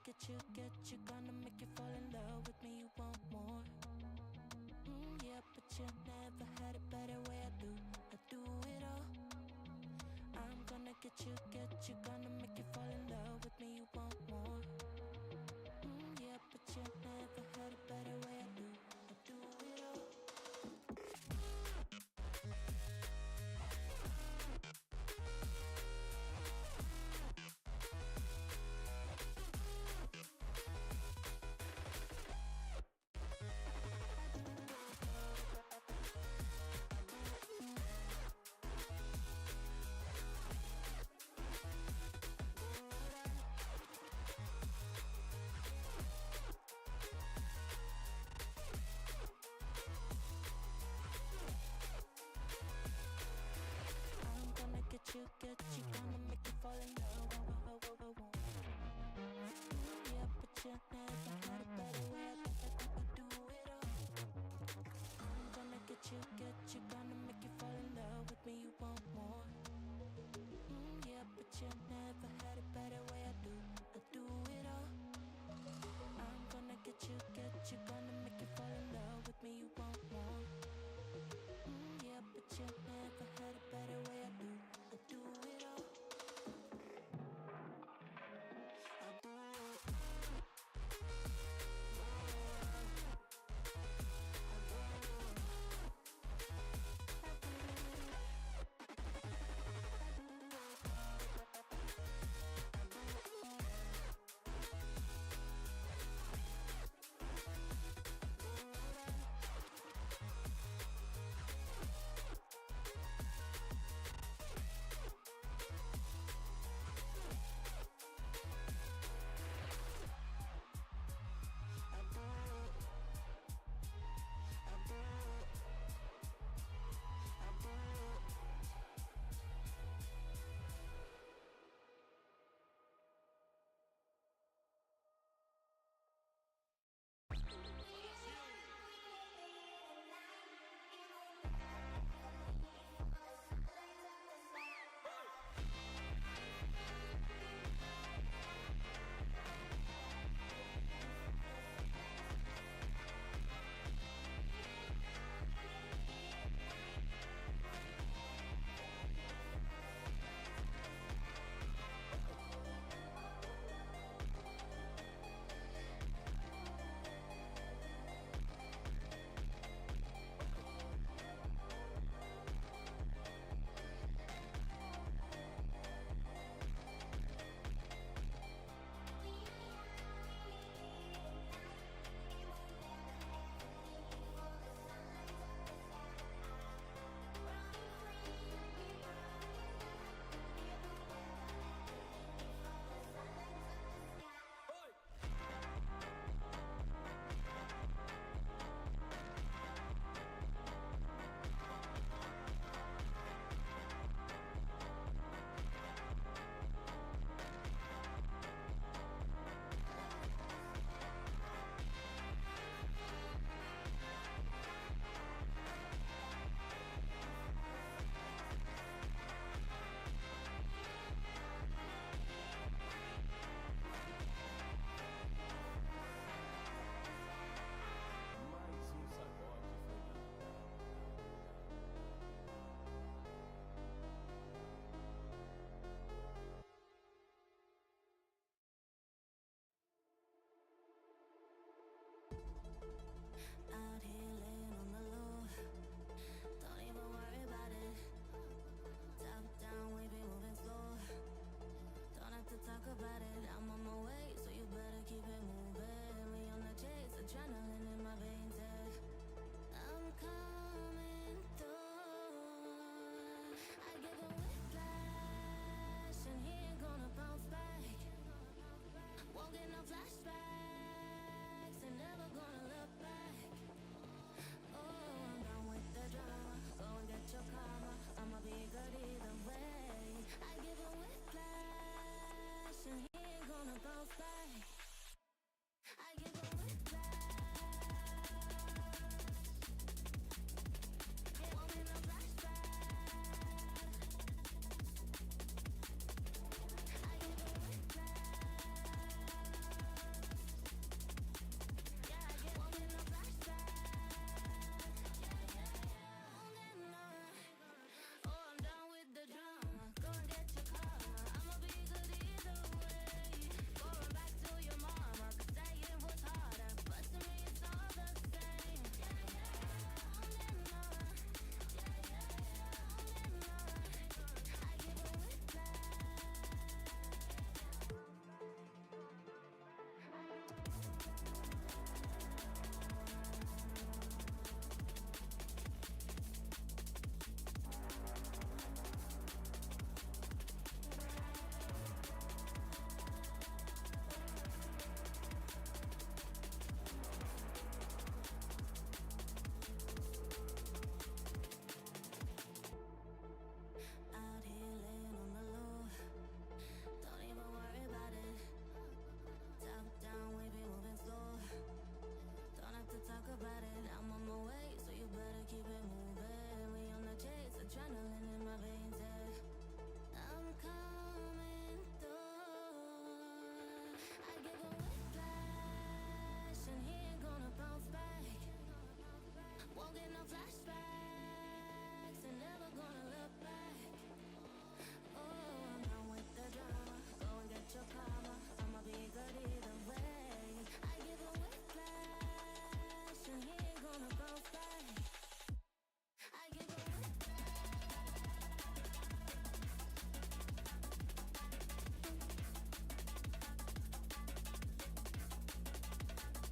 get you, gonna make you fall in love with me. You want more? Yeah, but you never had it better way. I do it all. I'm gonna get you, gonna make you fall in love with me. You want more? Yeah, but you never had it better way. I do it all. Get you, gonna make you fall in love. Yeah, but you never had a better way. I do it all. I'm gonna get you, gonna make you fall in love with me. You want more? Yeah, but you never had a better way. I do it all. I'm gonna get you, gonna make you fall in love with me. You want more? Yeah, but you never had a better way. I do it all.